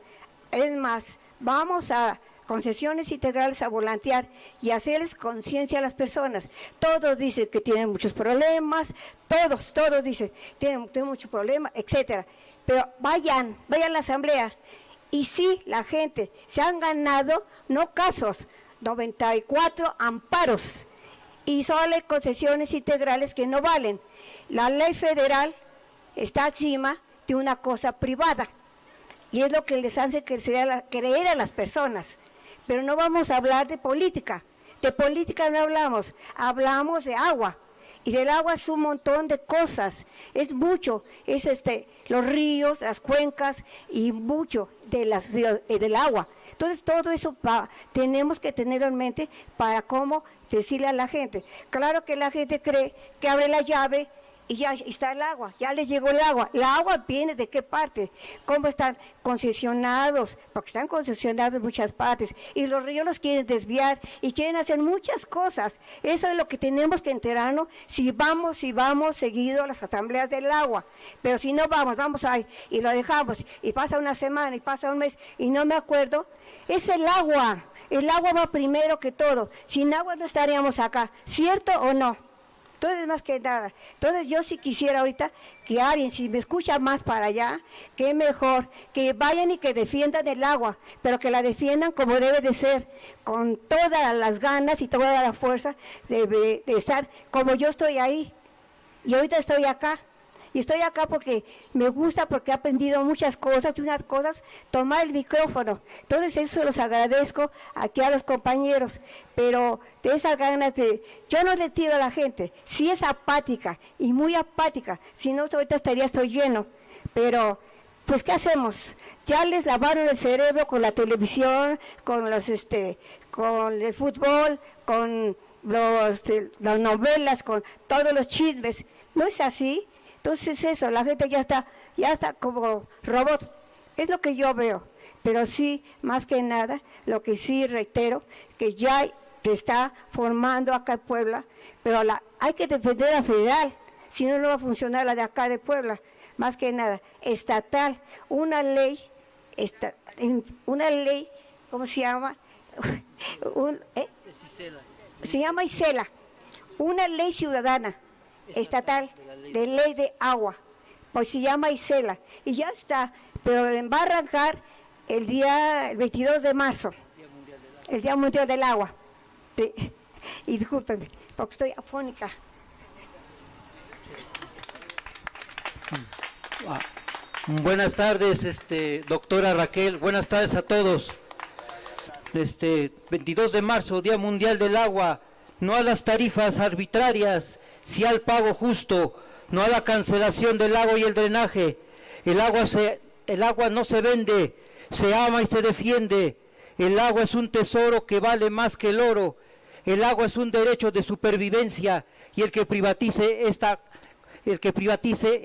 Es más, vamos a concesiones integrales a volantear y hacerles conciencia a las personas. Todos dicen que tienen muchos problemas, todos dicen tienen muchos problemas, etcétera. Pero vayan a la asamblea, y sí, la gente se han ganado, no casos, 94 amparos. Y solo hay concesiones integrales que no valen. La ley federal está encima de una cosa privada. Y es lo que les hace creer a las personas. Pero no vamos a hablar de política. De política no hablamos de agua. Y del agua es un montón de cosas. Es mucho. Es los ríos, las cuencas y mucho del agua. Entonces todo eso tenemos que tenerlo en mente para cómo decirle a la gente. Claro que la gente cree que abre la llave y ya está el agua, ya les llegó el agua. ¿La agua viene de qué parte? ¿Cómo están concesionados? Porque están concesionados en muchas partes y los ríos los quieren desviar y quieren hacer muchas cosas. Eso es lo que tenemos que enterarnos si vamos seguido a las asambleas del agua. Pero si no vamos ahí y lo dejamos y pasa una semana y pasa un mes y no me acuerdo, es el agua. El agua va primero que todo. Sin agua no estaríamos acá, ¿cierto o no? Entonces, más que nada, entonces yo sí quisiera ahorita que alguien, si me escucha más para allá, que mejor, que vayan y que defiendan el agua, pero que la defiendan como debe de ser, con todas las ganas y toda la fuerza de estar como yo estoy ahí. Y ahorita estoy acá. Y estoy acá porque me gusta, porque he aprendido muchas cosas, y unas cosas, tomar el micrófono. Entonces eso los agradezco aquí a los compañeros, pero de esas ganas de, yo no le tiro a la gente, si es apática y muy apática, si no ahorita estoy lleno, pero pues ¿qué hacemos? Ya les lavaron el cerebro con la televisión, con con el fútbol, con las novelas, con todos los chismes, ¿no es así? Entonces eso, la gente ya está como robot, es lo que yo veo, pero sí, más que nada, lo que sí reitero, que ya se está formando acá en Puebla, pero hay que defender la federal, si no, no va a funcionar la de acá de Puebla, más que nada, estatal, una ley, ¿cómo se llama? Se llama Isela, una ley ciudadana, estatal, de ley de agua, pues se llama Isela, y ya está, pero va a arrancar el 22 de marzo, el Día Mundial del Agua. Sí. Y discúlpenme, porque estoy afónica. Buenas tardes, doctora Raquel, buenas tardes a todos. 22 de marzo, Día Mundial del Agua, no a las tarifas arbitrarias, sí al pago justo, no a la cancelación del agua y el drenaje. El agua no se vende, se ama y se defiende. El agua es un tesoro que vale más que el oro. El agua es un derecho de supervivencia y el que privatice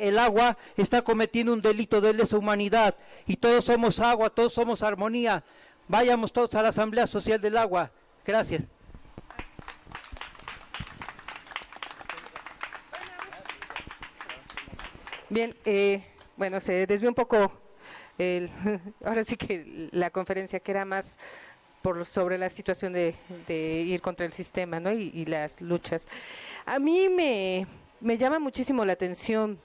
el agua está cometiendo un delito de lesa humanidad. Y todos somos agua, todos somos armonía. Vayamos todos a la Asamblea Social del Agua. Gracias. Bien, bueno, se desvió un poco ahora sí que la conferencia, que era más sobre la situación de ir contra el sistema, ¿no? Y las luchas. A mí me llama muchísimo la atención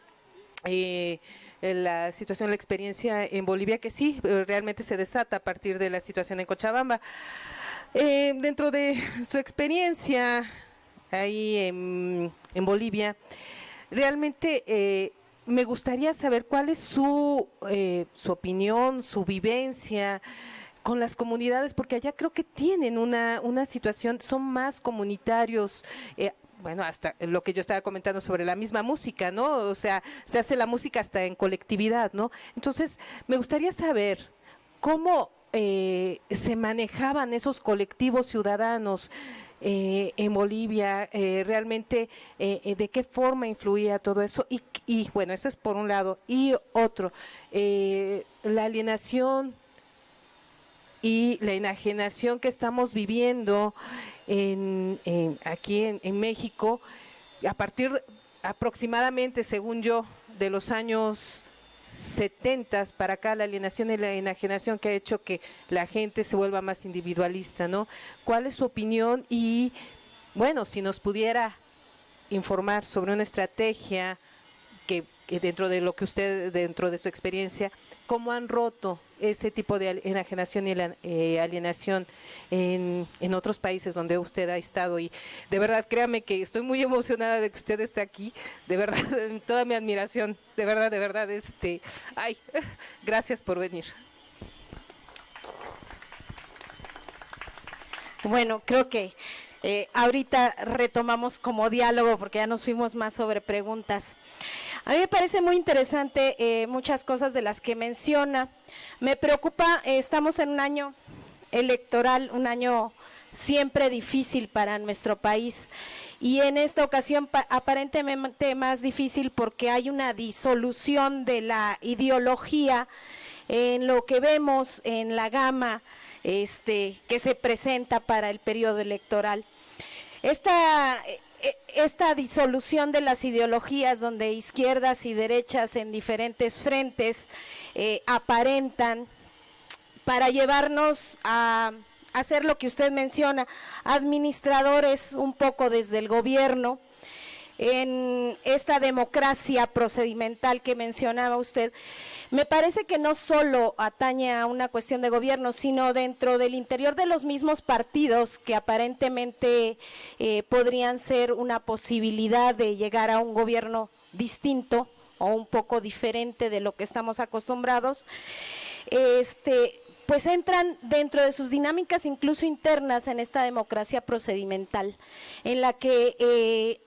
la situación, la experiencia en Bolivia, que sí, realmente se desata a partir de la situación en Cochabamba. Dentro de su experiencia ahí en Bolivia, realmente me gustaría saber cuál es su opinión, su vivencia con las comunidades, porque allá creo que tienen una situación, son más comunitarios, bueno, hasta lo que yo estaba comentando sobre la misma música, ¿no? O sea, se hace la música hasta en colectividad, ¿no? Entonces, me gustaría saber cómo se manejaban esos colectivos ciudadanos en Bolivia, realmente de qué forma influía todo eso, y bueno, eso es por un lado, y otro, la alienación y la enajenación que estamos viviendo aquí en México, a partir aproximadamente, según yo, de los años 70 para acá, la alienación y la enajenación que ha hecho que la gente se vuelva más individualista, ¿no? ¿Cuál es su opinión? Y bueno, si nos pudiera informar sobre una estrategia que dentro de lo que usted, dentro de su experiencia, cómo han roto ese tipo de enajenación y alienación en otros países donde usted ha estado. Y de verdad, créame que estoy muy emocionada de que usted esté aquí, de verdad, toda mi admiración, de verdad, ay, gracias por venir. Bueno, creo que ahorita retomamos como diálogo, porque ya nos fuimos más sobre preguntas. A mí me parece muy interesante muchas cosas de las que menciona. Me preocupa, estamos en un año electoral, un año siempre difícil para nuestro país, y en esta ocasión aparentemente más difícil porque hay una disolución de la ideología en lo que vemos en la gama que se presenta para el periodo electoral. Esta disolución de las ideologías donde izquierdas y derechas en diferentes frentes aparentan para llevarnos a hacer lo que usted menciona, administradores un poco desde el gobierno, en esta democracia procedimental que mencionaba usted. Me parece que no solo atañe a una cuestión de gobierno, sino dentro del interior de los mismos partidos que aparentemente podrían ser una posibilidad de llegar a un gobierno distinto o un poco diferente de lo que estamos acostumbrados, pues entran dentro de sus dinámicas incluso internas en esta democracia procedimental, en la que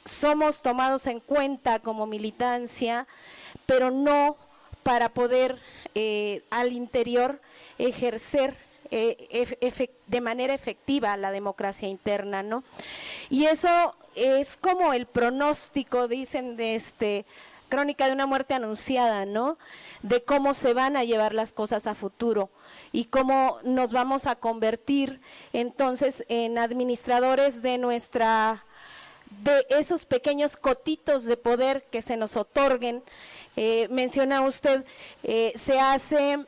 somos tomados en cuenta como militancia, pero no para poder al interior ejercer de manera efectiva la democracia interna, ¿no? Y eso es como el pronóstico, dicen, de Crónica de una muerte anunciada, ¿no? De cómo se van a llevar las cosas a futuro y cómo nos vamos a convertir entonces en administradores de esos pequeños cotitos de poder que se nos otorguen. Menciona usted, se hace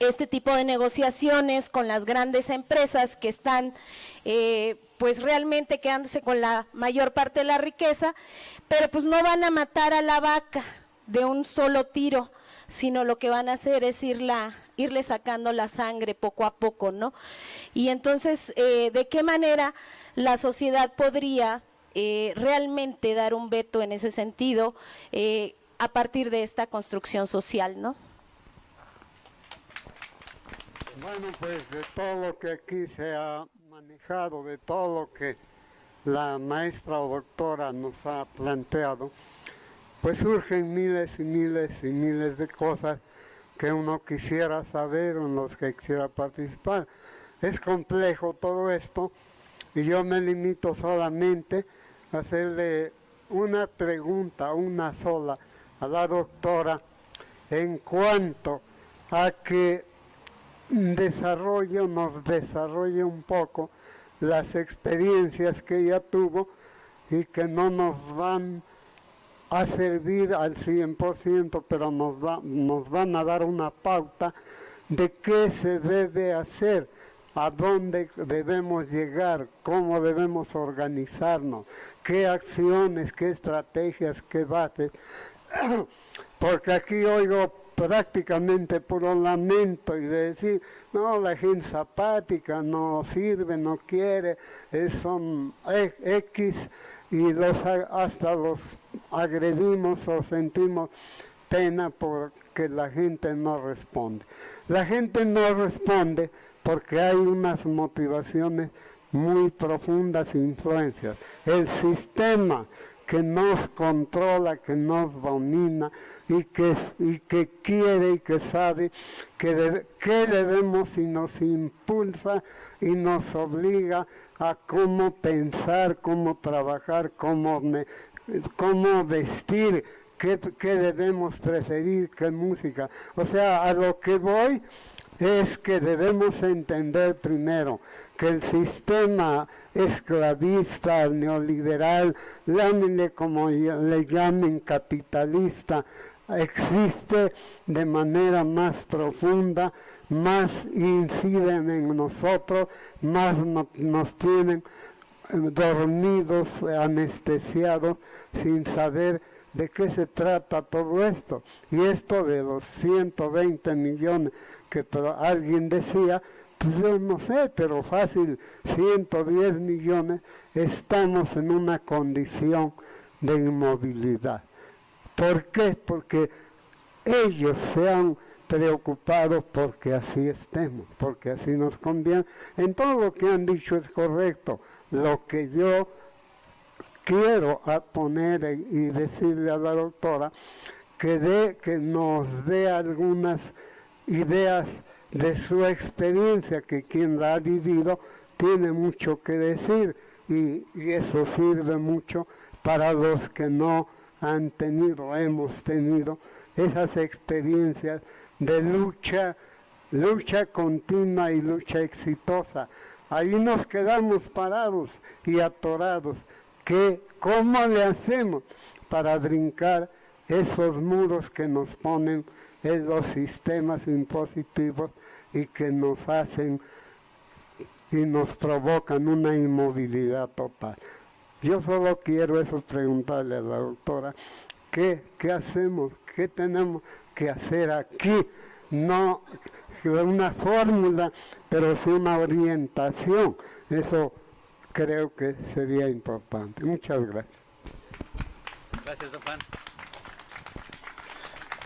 este tipo de negociaciones con las grandes empresas que están pues realmente quedándose con la mayor parte de la riqueza, pero pues no van a matar a la vaca de un solo tiro, sino lo que van a hacer es irle sacando la sangre poco a poco, ¿no? Y entonces, ¿de qué manera la sociedad podría realmente dar un veto en ese sentido a partir de esta construcción social, ¿no? Bueno, pues de todo lo que aquí se ha manejado, de todo lo que la maestra o doctora nos ha planteado, pues surgen miles y miles y miles de cosas que uno quisiera saber, en los que quisiera participar. Es complejo todo esto y yo me limito solamente a hacerle una pregunta, una sola, a la doctora en cuanto a que nos desarrolle un poco las experiencias que ella tuvo y que no nos van a servir al 100%, pero nos van a dar una pauta de qué se debe hacer, a dónde debemos llegar, cómo debemos organizarnos, qué acciones, qué estrategias, qué bases, porque aquí oigo prácticamente puro lamento y de decir, no, la gente es apática, no sirve, no quiere, son X y hasta los agredimos o sentimos pena porque la gente no responde. La gente no responde porque hay unas motivaciones muy profundas e influencias. El sistema que nos controla, que nos domina y que quiere y que sabe qué debemos y nos impulsa y nos obliga a cómo pensar, cómo trabajar, cómo vestir, qué debemos preferir, qué música. O sea, a lo que voy es que debemos entender primero que el sistema esclavista, neoliberal, llámenle como le llamen, capitalista, existe de manera más profunda, más inciden en nosotros, más nos tienen dormidos, anestesiados, sin saber de qué se trata todo esto. Y esto de los 120 millones que alguien decía, pues yo no sé, pero fácil, 110 millones, estamos en una condición de inmovilidad. ¿Por qué? Porque ellos se han preocupado porque así estemos, porque así nos conviene. En todo lo que han dicho es correcto. Lo que yo quiero poner y decirle a la doctora que nos dé algunas ideas de su experiencia, que quien la ha vivido tiene mucho que decir, y eso sirve mucho para los que no han tenido, hemos tenido esas experiencias de lucha continua y lucha exitosa. Ahí nos quedamos parados y atorados. ¿Cómo le hacemos para brincar esos muros que nos ponen en los sistemas impositivos y que nos hacen y nos provocan una inmovilidad total? Yo solo quiero eso, preguntarle a la doctora, ¿qué hacemos? ¿Qué tenemos que hacer aquí? No una fórmula, pero sí una orientación. Eso creo que sería importante. Muchas gracias. Gracias, don Juan.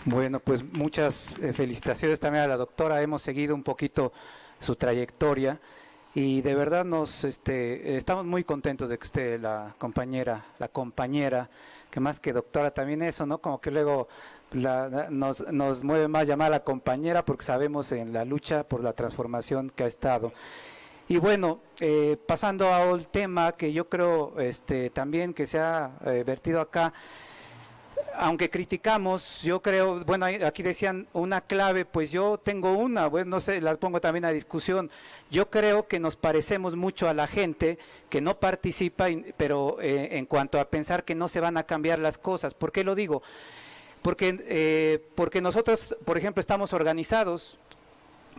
Bueno, pues muchas felicitaciones también a la doctora. Hemos seguido un poquito su trayectoria y de verdad estamos muy contentos de que usted, la compañera, que más que doctora también eso, ¿no? Como que luego nos mueve más llamar a la compañera porque sabemos en la lucha por la transformación que ha estado. Y bueno, pasando al tema que yo creo también que se ha vertido acá, aunque criticamos, yo creo, bueno, aquí decían una clave, pues yo tengo una, bueno, no sé, la pongo también a discusión. Yo creo que nos parecemos mucho a la gente que no participa, pero en cuanto a pensar que no se van a cambiar las cosas. ¿Por qué lo digo? Porque nosotros, por ejemplo, estamos organizados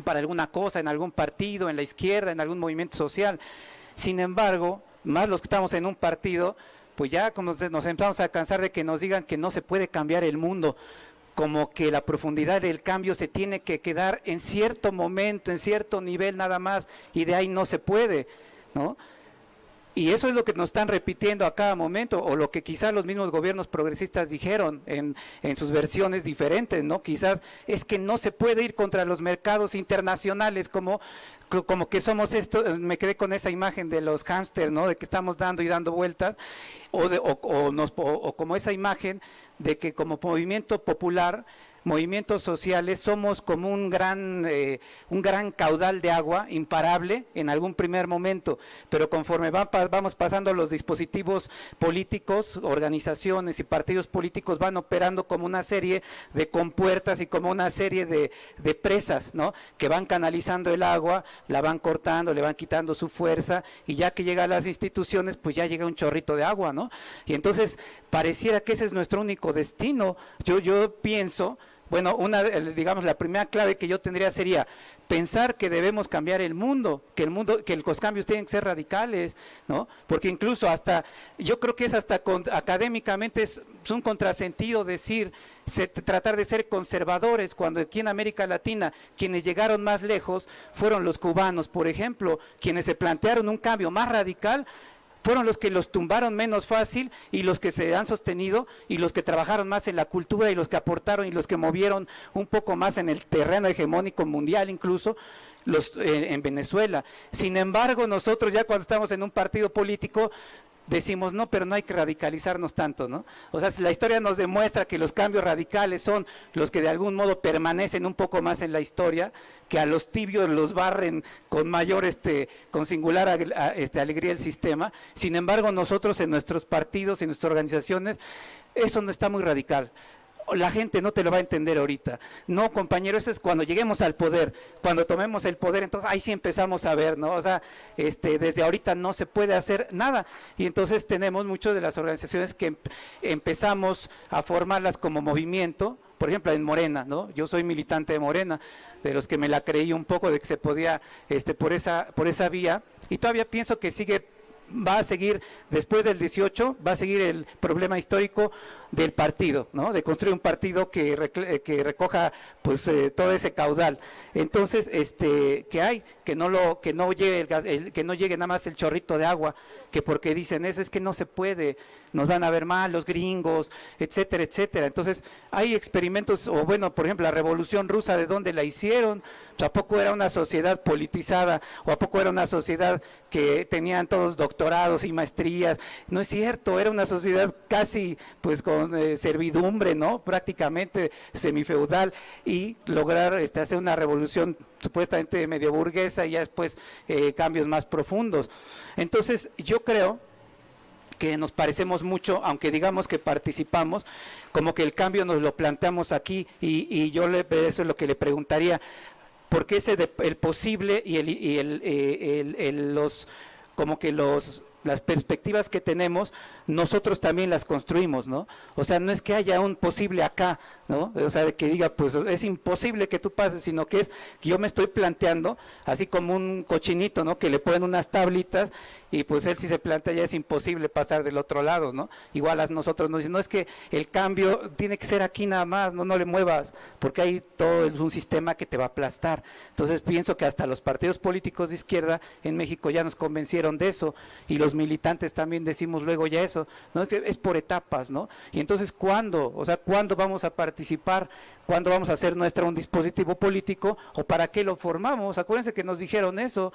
para alguna cosa, en algún partido, en la izquierda, en algún movimiento social. Sin embargo, más los que estamos en un partido, pues ya como nos empezamos a cansar de que nos digan que no se puede cambiar el mundo, como que la profundidad del cambio se tiene que quedar en cierto momento, en cierto nivel nada más, y de ahí no se puede, ¿no? Y eso es lo que nos están repitiendo a cada momento, o lo que quizás los mismos gobiernos progresistas dijeron en sus versiones diferentes, ¿no? Quizás es que no se puede ir contra los mercados internacionales, como que somos esto. Me quedé con esa imagen de los hámster, ¿no? De que estamos dando y dando vueltas, o como esa imagen de que como movimiento popular, movimientos sociales, somos como un gran caudal de agua imparable en algún primer momento, pero conforme vamos pasando los dispositivos políticos, organizaciones y partidos políticos van operando como una serie de compuertas y como una serie de presas, ¿no? Que van canalizando el agua, la van cortando, le van quitando su fuerza, y ya que llega a las instituciones, pues ya llega un chorrito de agua, ¿no? Y entonces pareciera que ese es nuestro único destino. Yo pienso, bueno, digamos, la primera clave que yo tendría sería pensar que debemos cambiar el mundo, que los cambios tienen que ser radicales, ¿no? Porque incluso yo creo que es hasta académicamente es un contrasentido tratar de ser conservadores, cuando aquí en América Latina quienes llegaron más lejos fueron los cubanos, por ejemplo, quienes se plantearon un cambio más radical, fueron los que los tumbaron menos fácil, y los que se han sostenido, y los que trabajaron más en la cultura, y los que aportaron, y los que movieron un poco más en el terreno hegemónico mundial, incluso en Venezuela. Sin embargo, nosotros ya cuando estamos en un partido político decimos, no, pero no hay que radicalizarnos tanto, ¿no? O sea, la historia nos demuestra que los cambios radicales son los que de algún modo permanecen un poco más en la historia, que a los tibios los barren con mayor, con singular alegría el sistema. Sin embargo, nosotros en nuestros partidos, en nuestras organizaciones, eso no está muy radical. La gente no te lo va a entender ahorita. No, compañero, eso es cuando lleguemos al poder, cuando tomemos el poder, entonces ahí sí empezamos a ver, ¿no? O sea, desde ahorita no se puede hacer nada. Y entonces tenemos muchas de las organizaciones que empezamos a formarlas como movimiento. Por ejemplo, en Morena, ¿no? Yo soy militante de Morena, de los que me la creí un poco de que se podía, por esa vía, y todavía pienso que va a seguir, después del 18, va a seguir el problema histórico del partido, ¿no? De construir un partido que recoja pues todo ese caudal. Entonces, que no llegue nada más el chorrito de agua, que porque dicen eso es que no se puede, nos van a ver mal los gringos, etcétera, etcétera. Entonces, hay experimentos, o bueno, por ejemplo, la Revolución Rusa, ¿de dónde la hicieron? ¿A poco era una sociedad politizada? ¿O a poco era una sociedad que tenían todos doctorados y maestrías? No es cierto, era una sociedad casi, pues, con con servidumbre, ¿no? Prácticamente semifeudal, y lograr hacer una revolución supuestamente medio burguesa y ya después cambios más profundos. Entonces, yo creo que nos parecemos mucho, aunque digamos que participamos, como que el cambio nos lo planteamos aquí, y yo eso es lo que le preguntaría, ¿por qué el posible y las perspectivas que tenemos, nosotros también las construimos, ¿no? O sea, no es que haya un posible acá, ¿no? O sea, que diga, pues es imposible que tú pases, sino que es que yo me estoy planteando, así como un cochinito, ¿no? Que le ponen unas tablitas y pues él si se plantea ya es imposible pasar del otro lado, ¿no? Igual a nosotros nos dicen, no, es que el cambio tiene que ser aquí nada más, no le muevas, porque hay todo es un sistema que te va a aplastar. Entonces pienso que hasta los partidos políticos de izquierda en México ya nos convencieron de eso, y los militantes también decimos luego ya eso, ¿no? Es que es por etapas, ¿no? Y entonces, ¿cuándo? O sea, ¿cuándo vamos a participar? ¿Cuándo vamos a hacer un dispositivo político? ¿O para qué lo formamos? Acuérdense que nos dijeron eso.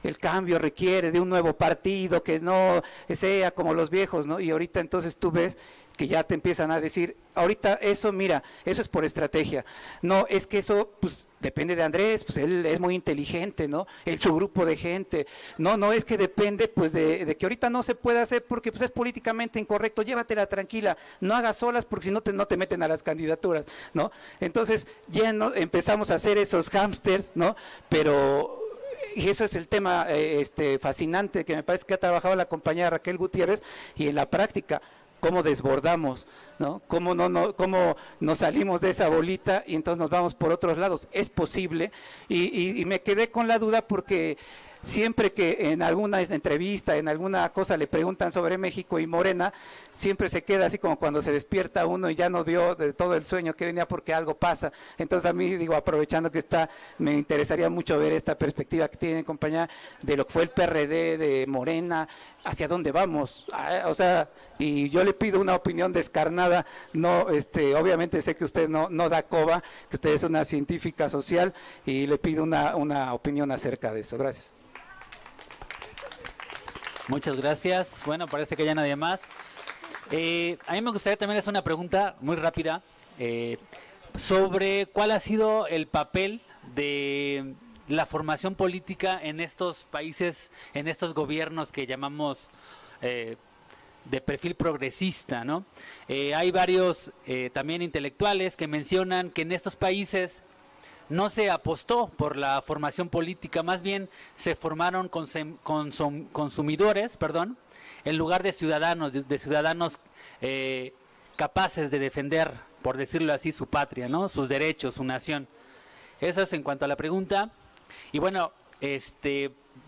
El cambio requiere de un nuevo partido que no sea como los viejos, ¿no? Y ahorita entonces tú ves que ya te empiezan a decir, ahorita eso, mira, eso es por estrategia. No, es que eso, pues, depende de Andrés, pues él es muy inteligente, ¿no? Su grupo de gente. No, es que depende, pues, de que ahorita no se puede hacer porque, pues, es políticamente incorrecto. Llévatela tranquila, no hagas solas porque si no te meten a las candidaturas, ¿no? Entonces, ya empezamos a hacer esos hámsters, ¿no? Pero... y eso es el tema fascinante que me parece que ha trabajado la compañera Raquel Gutiérrez, y en la práctica, cómo desbordamos, ¿no? Cómo nos salimos de esa bolita y entonces nos vamos por otros lados. Es posible, y me quedé con la duda porque siempre que en alguna entrevista, en alguna cosa le preguntan sobre México y Morena, siempre se queda así como cuando se despierta uno y ya no vio de todo el sueño que venía porque algo pasa. Entonces a mí, digo, aprovechando que me interesaría mucho ver esta perspectiva que tiene compañía de lo que fue el PRD, de Morena, hacia dónde vamos. O sea, y yo le pido una opinión descarnada, no, obviamente sé que usted no da coba, que usted es una científica social, y le pido una opinión acerca de eso. Gracias. Muchas gracias. Bueno, parece que ya nadie más. A mí me gustaría también hacer una pregunta muy rápida sobre cuál ha sido el papel de la formación política en estos países, en estos gobiernos que llamamos de perfil progresista, ¿no? Hay varios también intelectuales que mencionan que en estos países no se apostó por la formación política, más bien se formaron consumidores, en lugar de ciudadanos, capaces de defender, por decirlo así, su patria, ¿no? Sus derechos, su nación. Eso es en cuanto a la pregunta. Y bueno,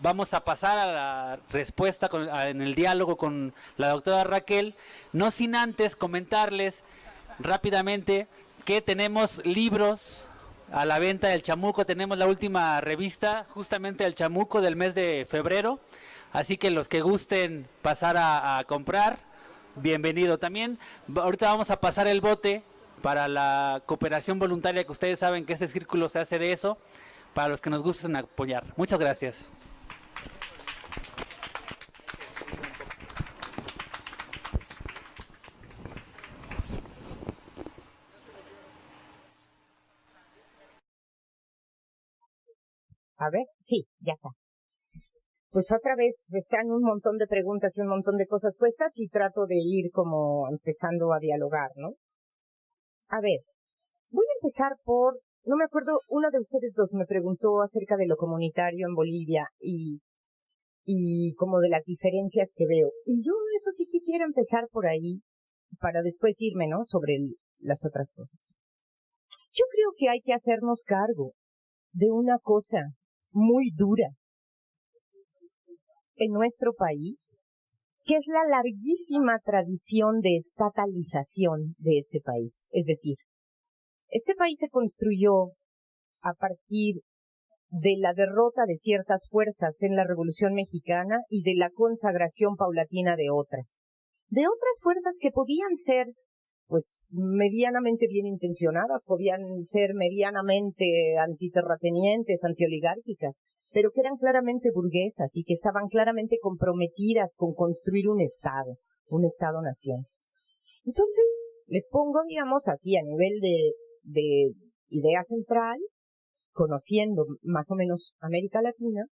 vamos a pasar a la respuesta en el diálogo con la doctora Raquel, no sin antes comentarles rápidamente que tenemos libros a la venta del Chamuco. Tenemos la última revista justamente del Chamuco del mes de febrero, así que los que gusten pasar a comprar, bienvenido también. Ahorita vamos a pasar el bote para la cooperación voluntaria, que ustedes saben que este círculo se hace de eso, para los que nos gusten apoyar. Muchas gracias. A ver, sí, ya está. Pues otra vez están un montón de preguntas y un montón de cosas puestas y trato de ir como empezando a dialogar, ¿no? A ver, voy a empezar no me acuerdo, una de ustedes dos me preguntó acerca de lo comunitario en Bolivia y como de las diferencias que veo. Y yo eso sí quisiera empezar por ahí para después irme, ¿no? Sobre las otras cosas. Yo creo que hay que hacernos cargo de una cosa muy dura en nuestro país, que es la larguísima tradición de estatalización de este país. Es decir, este país se construyó a partir de la derrota de ciertas fuerzas en la Revolución Mexicana y de la consagración paulatina de otras fuerzas que podían ser pues medianamente bien intencionadas, podían ser medianamente antiterratenientes, antioligárquicas, pero que eran claramente burguesas y que estaban claramente comprometidas con construir un Estado-nación. Entonces, les pongo, digamos, así a nivel de idea central, conociendo más o menos América Latina,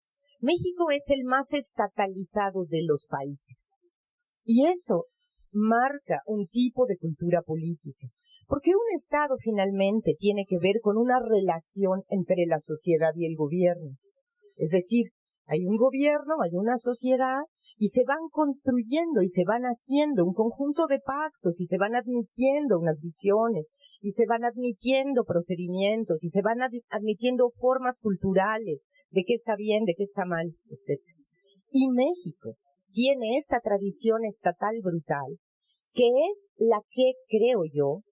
México es el más estatalizado de los países. Y eso marca un tipo de cultura política. Porque un Estado finalmente tiene que ver con una relación entre la sociedad y el gobierno. Es decir, hay un gobierno, hay una sociedad, y se van construyendo y se van haciendo un conjunto de pactos y se van admitiendo unas visiones y se van admitiendo procedimientos y se van admitiendo formas culturales de qué está bien, de qué está mal, etc. Y México tiene esta tradición estatal brutal que es la que, creo yo,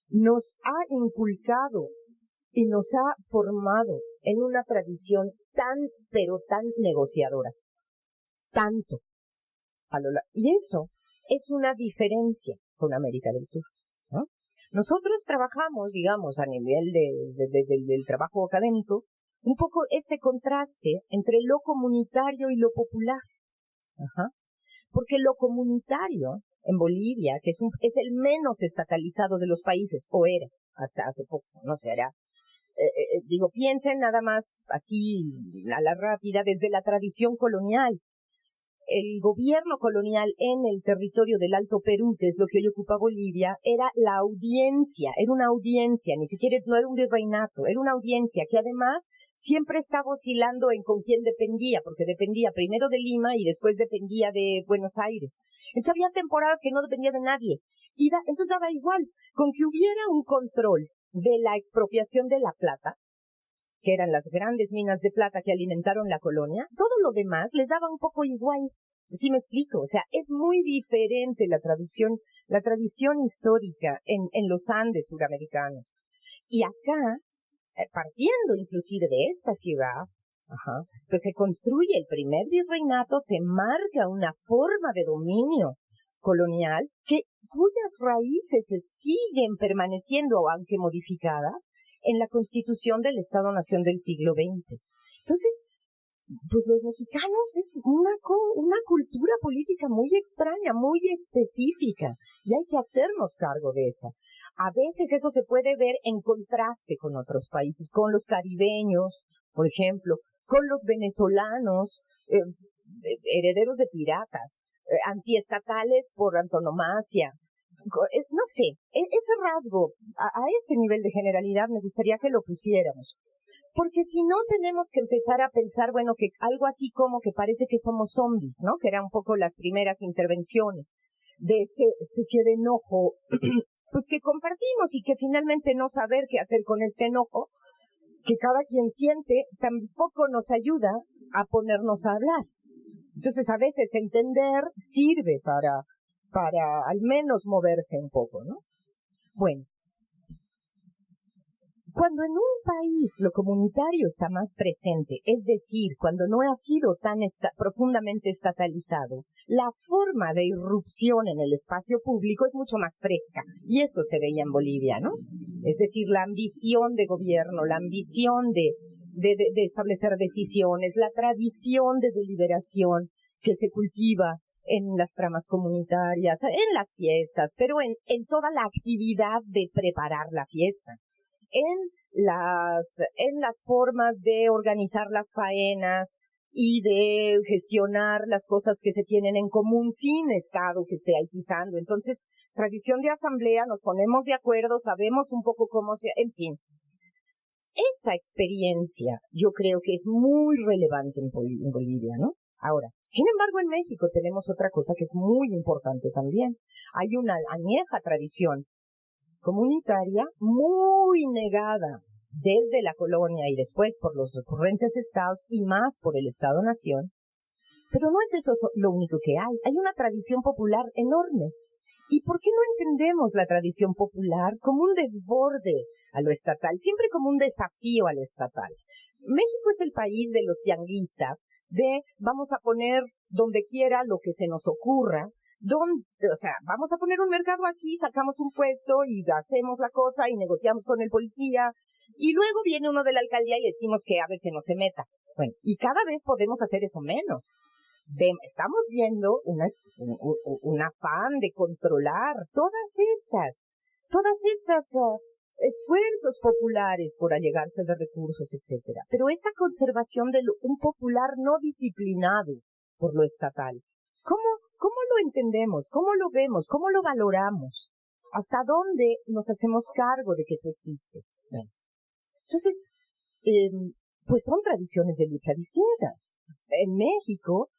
nos ha inculcado y nos ha formado en una tradición tan, pero tan negociadora. Tanto. Y eso es una diferencia con América del Sur, ¿no? Nosotros trabajamos, digamos, a nivel del trabajo académico, un poco este contraste entre lo comunitario y lo popular. Ajá. Porque lo comunitario en Bolivia, que es el menos estatalizado de los países, o era, hasta hace poco, no sé, era. Piensen nada más así a la rápida desde la tradición colonial. El gobierno colonial en el territorio del Alto Perú, que es lo que hoy ocupa Bolivia, era la audiencia, era una audiencia, ni siquiera no era un virreinato, era una audiencia que además siempre estaba oscilando en con quién dependía, porque dependía primero de Lima y después dependía de Buenos Aires. Entonces había temporadas que no dependía de nadie. Entonces daba igual, con que hubiera un control de la expropiación de la plata, que eran las grandes minas de plata que alimentaron la colonia, todo lo demás les daba un poco igual. ¿Sí me explico? O sea, es muy diferente la tradición histórica en los Andes suramericanos. Y acá, partiendo inclusive de esta ciudad, pues se construye el primer virreinato, se marca una forma de dominio colonial cuyas raíces se siguen permaneciendo, aunque modificadas, en la constitución del Estado-Nación del siglo XX. Entonces, pues los mexicanos es una cultura política muy extraña, muy específica, y hay que hacernos cargo de esa. A veces eso se puede ver en contraste con otros países, con los caribeños, por ejemplo, con los venezolanos, herederos de piratas, antiestatales por antonomasia. No sé, ese rasgo, a este nivel de generalidad me gustaría que lo pusiéramos. Porque si no tenemos que empezar a pensar, bueno, que algo así como que parece que somos zombies, ¿no? Que eran un poco las primeras intervenciones de esta especie de enojo, pues que compartimos y que finalmente no saber qué hacer con este enojo, que cada quien siente, tampoco nos ayuda a ponernos a hablar. Entonces a veces entender sirve para al menos moverse un poco, ¿no? Bueno, cuando en un país lo comunitario está más presente, es decir, cuando no ha sido tan profundamente estatalizado, la forma de irrupción en el espacio público es mucho más fresca, y eso se veía en Bolivia, ¿no? Es decir, la ambición de gobierno, la ambición de establecer decisiones, la tradición de deliberación que se cultiva en las tramas comunitarias, en las fiestas, pero en toda la actividad de preparar la fiesta, en las formas de organizar las faenas y de gestionar las cosas que se tienen en común sin Estado que esté ahí pisando. Entonces, tradición de asamblea, nos ponemos de acuerdo, sabemos un poco en fin. Esa experiencia yo creo que es muy relevante en Bolivia, ¿no? Ahora, sin embargo, en México tenemos otra cosa que es muy importante también. Hay una añeja tradición comunitaria muy negada desde la colonia y después por los recurrentes estados y más por el Estado-Nación. Pero no es eso lo único que hay. Hay una tradición popular enorme. ¿Y por qué no entendemos la tradición popular como un desborde a lo estatal, siempre como un desafío a lo estatal? México es el país de los tianguistas, vamos a poner donde quiera lo que se nos ocurra, vamos a poner un mercado aquí, sacamos un puesto y hacemos la cosa y negociamos con el policía, y luego viene uno de la alcaldía y decimos que a ver que no se meta. Bueno, y cada vez podemos hacer eso menos. estamos viendo un afán de controlar todas esas esfuerzos populares por allegarse de recursos, etcétera. Pero esa conservación de un popular no disciplinado por lo estatal, ¿cómo lo entendemos? ¿Cómo lo vemos? ¿Cómo lo valoramos? ¿Hasta dónde nos hacemos cargo de que eso existe? Bueno, entonces, pues son tradiciones de lucha distintas. En México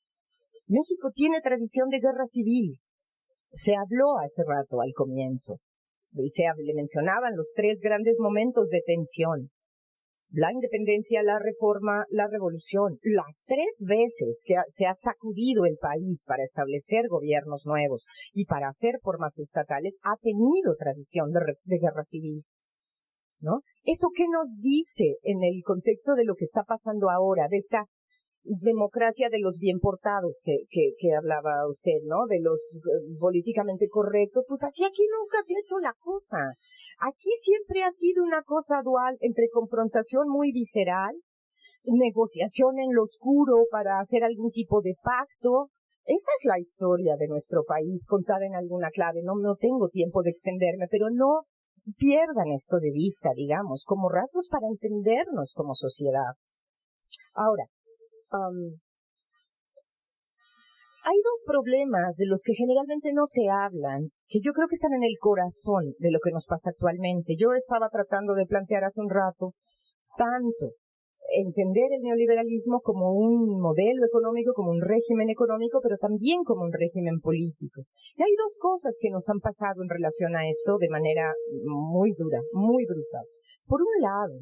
tiene tradición de guerra civil. Se habló hace rato al comienzo. Le mencionaban los 3 grandes momentos de tensión: la independencia, la reforma, la revolución. Las 3 veces que se ha sacudido el país para establecer gobiernos nuevos y para hacer formas estatales, ha tenido tradición de guerra civil, ¿no? ¿Eso qué nos dice en el contexto de lo que está pasando ahora, de esta democracia de los bien portados que hablaba usted, ¿no? De los políticamente correctos? Pues así aquí nunca se ha hecho la cosa. Aquí siempre ha sido una cosa dual entre confrontación muy visceral, negociación en lo oscuro para hacer algún tipo de pacto. Esa es la historia de nuestro país, contada en alguna clave. No tengo tiempo de extenderme, pero no pierdan esto de vista, digamos, como rasgos para entendernos como sociedad. Ahora, hay 2 problemas de los que generalmente no se hablan, que yo creo que están en el corazón de lo que nos pasa actualmente. Yo estaba tratando de plantear hace un rato tanto entender el neoliberalismo como un modelo económico, como un régimen económico, pero también como un régimen político. Y hay 2 cosas que nos han pasado en relación a esto de manera muy dura, muy brutal. Por un lado,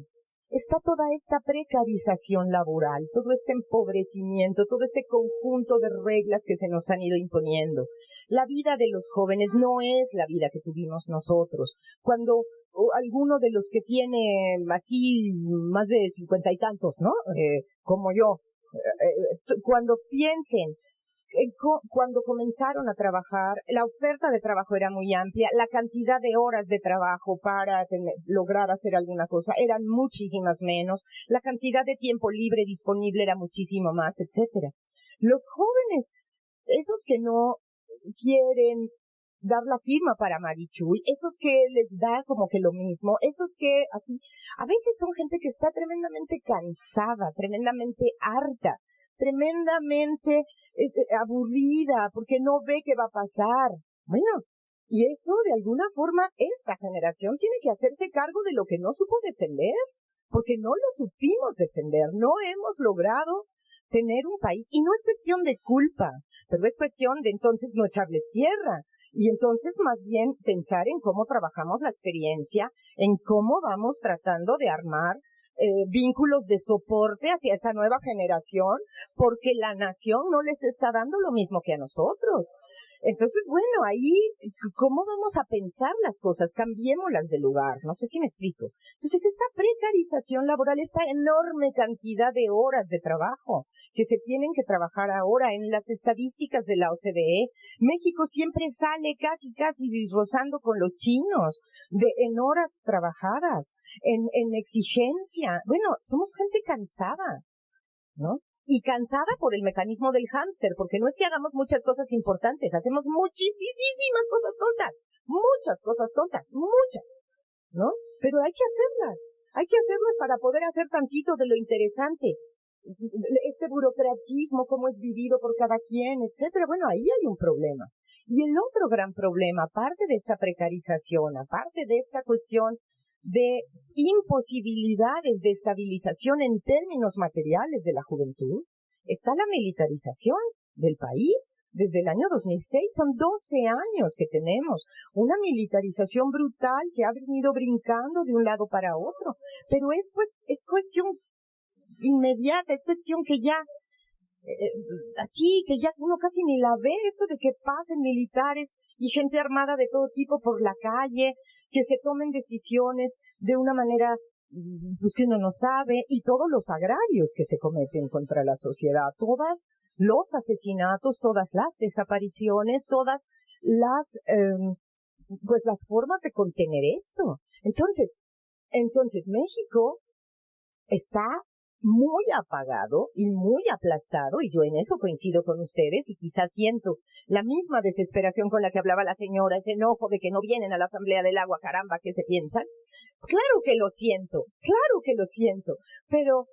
está toda esta precarización laboral, todo este empobrecimiento, todo este conjunto de reglas que se nos han ido imponiendo. La vida de los jóvenes no es la vida que tuvimos nosotros. Cuando alguno de los que tiene así más de 50 y tantos, ¿no? Como yo, cuando piensen, cuando comenzaron a trabajar, la oferta de trabajo era muy amplia, la cantidad de horas de trabajo para lograr hacer alguna cosa eran muchísimas menos, la cantidad de tiempo libre disponible era muchísimo más, etcétera. Los jóvenes, esos que no quieren dar la firma para Marichuy, esos que les da como que lo mismo, esos que así, a veces son gente que está tremendamente cansada, tremendamente harta, tremendamente aburrida, porque no ve qué va a pasar. Bueno, y eso de alguna forma esta generación tiene que hacerse cargo de lo que no supo defender, porque no lo supimos defender, no hemos logrado tener un país, y no es cuestión de culpa, pero es cuestión de entonces no echarles tierra, y entonces más bien pensar en cómo trabajamos la experiencia, en cómo vamos tratando de armar vínculos de soporte hacia esa nueva generación, porque la nación no les está dando lo mismo que a nosotros. Entonces, bueno, ahí, ¿cómo vamos a pensar las cosas? Cambiémoslas de lugar, no sé si me explico. Entonces, esta precarización laboral, esta enorme cantidad de horas de trabajo que se tienen que trabajar ahora en las estadísticas de la OCDE, México siempre sale casi rozando con los chinos en horas trabajadas, en exigencia. Bueno, somos gente cansada, ¿no? Y cansada por el mecanismo del hámster, porque no es que hagamos muchas cosas importantes, hacemos muchísimas cosas tontas, muchas, ¿no? Pero hay que hacerlas para poder hacer tantito de lo interesante. Este burocratismo, cómo es vivido por cada quien, etcétera. Bueno, ahí hay un problema. Y el otro gran problema, aparte de esta precarización, aparte de esta cuestión de imposibilidades de estabilización en términos materiales de la juventud, está la militarización del país. Desde el año 2006 son 12 años que tenemos una militarización brutal que ha venido brincando de un lado para otro, pero es cuestión inmediata, es cuestión que ya así que ya uno casi ni la ve, esto de que pasen militares y gente armada de todo tipo por la calle, que se tomen decisiones de una manera pues que uno no sabe, y todos los agravios que se cometen contra la sociedad, todos los asesinatos, todas las desapariciones, todas las pues las formas de contener esto. Entonces México está muy apagado y muy aplastado, y yo en eso coincido con ustedes, y quizás siento la misma desesperación con la que hablaba la señora, ese enojo de que no vienen a la Asamblea del Agua, caramba, ¿qué se piensan? Claro que lo siento, pero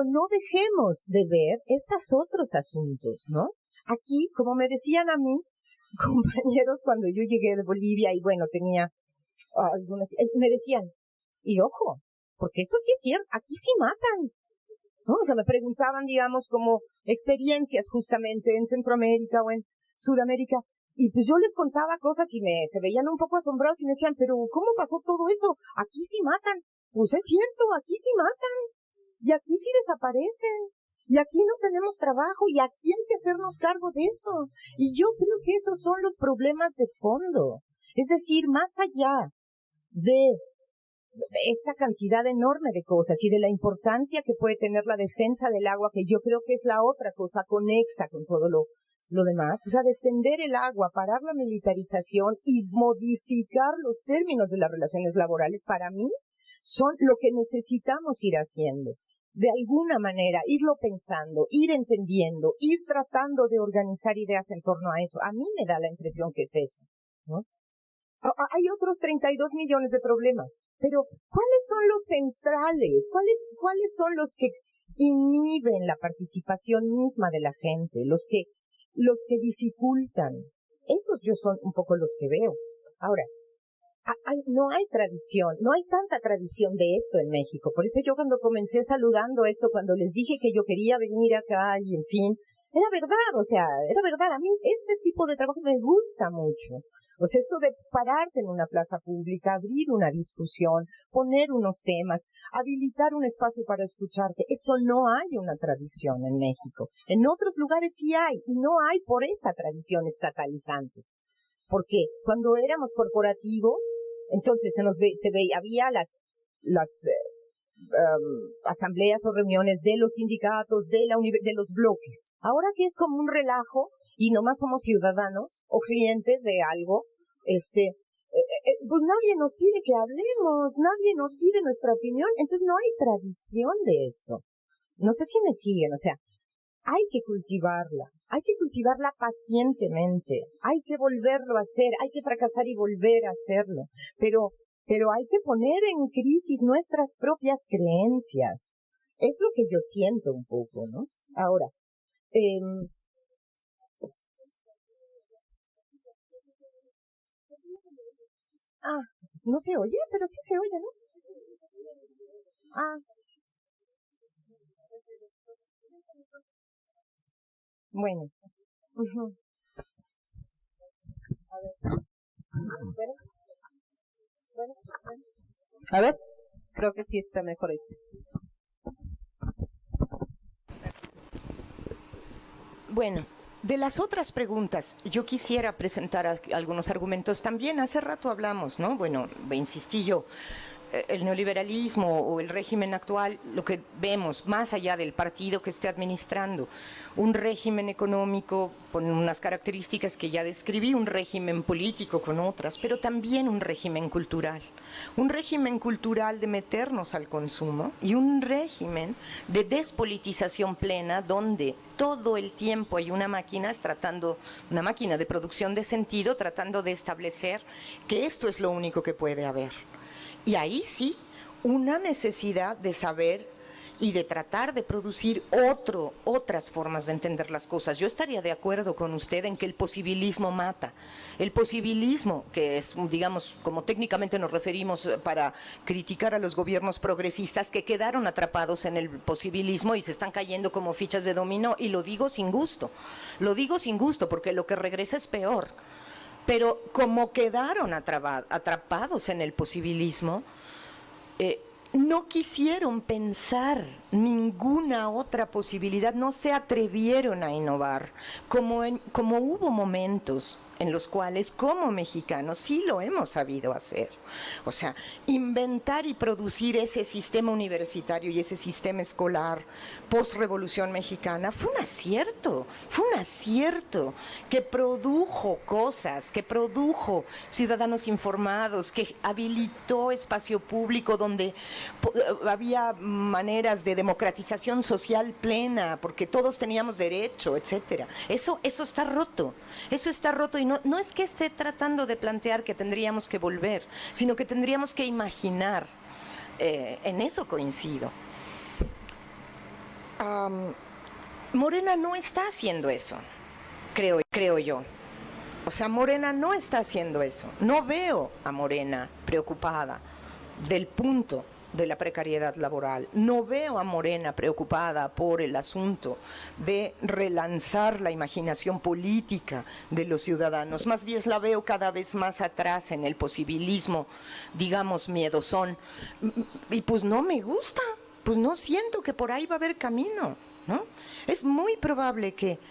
no dejemos de ver estos otros asuntos, ¿no? Aquí, como me decían a mí, compañeros, cuando yo llegué de Bolivia, y bueno, tenía algunas, me decían, y ojo, porque eso sí es cierto, aquí sí matan, ¿no? O sea, me preguntaban, digamos, como experiencias justamente en Centroamérica o en Sudamérica, y pues yo les contaba cosas y se veían un poco asombrados y me decían, pero ¿cómo pasó todo eso? Aquí sí matan. Pues es cierto, aquí sí matan, y aquí sí desaparecen, y aquí no tenemos trabajo, y aquí hay que hacernos cargo de eso. Y yo creo que esos son los problemas de fondo. Es decir, más allá de esta cantidad enorme de cosas y de la importancia que puede tener la defensa del agua, que yo creo que es la otra cosa conexa con todo lo demás, o sea, defender el agua, parar la militarización y modificar los términos de las relaciones laborales, para mí, son lo que necesitamos ir haciendo. De alguna manera, irlo pensando, ir entendiendo, ir tratando de organizar ideas en torno a eso. A mí me da la impresión que es eso, ¿no? Hay otros 32 millones de problemas, pero ¿cuáles son los centrales? ¿Cuáles son los que inhiben la participación misma de la gente? Los que dificultan. Esos yo son un poco los que veo. Ahora, no hay tradición, no hay tanta tradición de esto en México. Por eso yo cuando comencé saludando esto, cuando les dije que yo quería venir acá y en fin, era verdad, era verdad. A mí este tipo de trabajo me gusta mucho. O sea, esto de pararte en una plaza pública, abrir una discusión, poner unos temas, habilitar un espacio para escucharte, esto no hay una tradición en México. En otros lugares sí hay, y no hay por esa tradición estatalizante. Porque cuando éramos corporativos, entonces había las asambleas o reuniones de los sindicatos, de los bloques. Ahora que es como un relajo, y nomás somos ciudadanos o clientes de algo, pues nadie nos pide que hablemos, nadie nos pide nuestra opinión, entonces no hay tradición de esto. No sé si me siguen, o sea, hay que cultivarla pacientemente, hay que volverlo a hacer, hay que fracasar y volver a hacerlo, pero hay que poner en crisis nuestras propias creencias. Es lo que yo siento un poco, ¿no? Ahora, pues no se oye, pero sí se oye, ¿no? Bueno. Uh-huh. A ver, creo que sí está mejor este. Bueno, de las otras preguntas, yo quisiera presentar algunos argumentos también. Hace rato hablamos, ¿no? Bueno, insistí yo, el neoliberalismo o el régimen actual, lo que vemos, más allá del partido que esté administrando, un régimen económico con unas características que ya describí, un régimen político con otras, pero también un régimen cultural de meternos al consumo y un régimen de despolitización plena donde todo el tiempo hay una máquina de producción de sentido tratando de establecer que esto es lo único que puede haber. Y ahí sí, una necesidad de saber y de tratar de producir otras formas de entender las cosas. Yo estaría de acuerdo con usted en que el posibilismo mata. El posibilismo, que es, digamos, como técnicamente nos referimos para criticar a los gobiernos progresistas que quedaron atrapados en el posibilismo y se están cayendo como fichas de dominó, y lo digo sin gusto, porque lo que regresa es peor. Pero como quedaron atrapados en el posibilismo, no quisieron pensar ninguna otra posibilidad, no se atrevieron a innovar, como hubo momentos en los cuales como mexicanos sí lo hemos sabido hacer. O sea, inventar y producir ese sistema universitario y ese sistema escolar post-revolución mexicana fue un acierto que produjo cosas, que produjo ciudadanos informados, que habilitó espacio público donde había maneras de democratización social plena, porque todos teníamos derecho, etcétera. Eso está roto, y no es que esté tratando de plantear que tendríamos que volver, sino que tendríamos que imaginar. En eso coincido. Morena no está haciendo eso, creo yo. O sea, Morena no está haciendo eso. No veo a Morena preocupada del punto de la precariedad laboral. No veo a Morena preocupada por el asunto de relanzar la imaginación política de los ciudadanos. Más bien la veo cada vez más atrás en el posibilismo, digamos, miedosón. Y pues no me gusta, pues no siento que por ahí va a haber camino, ¿no? Es muy probable que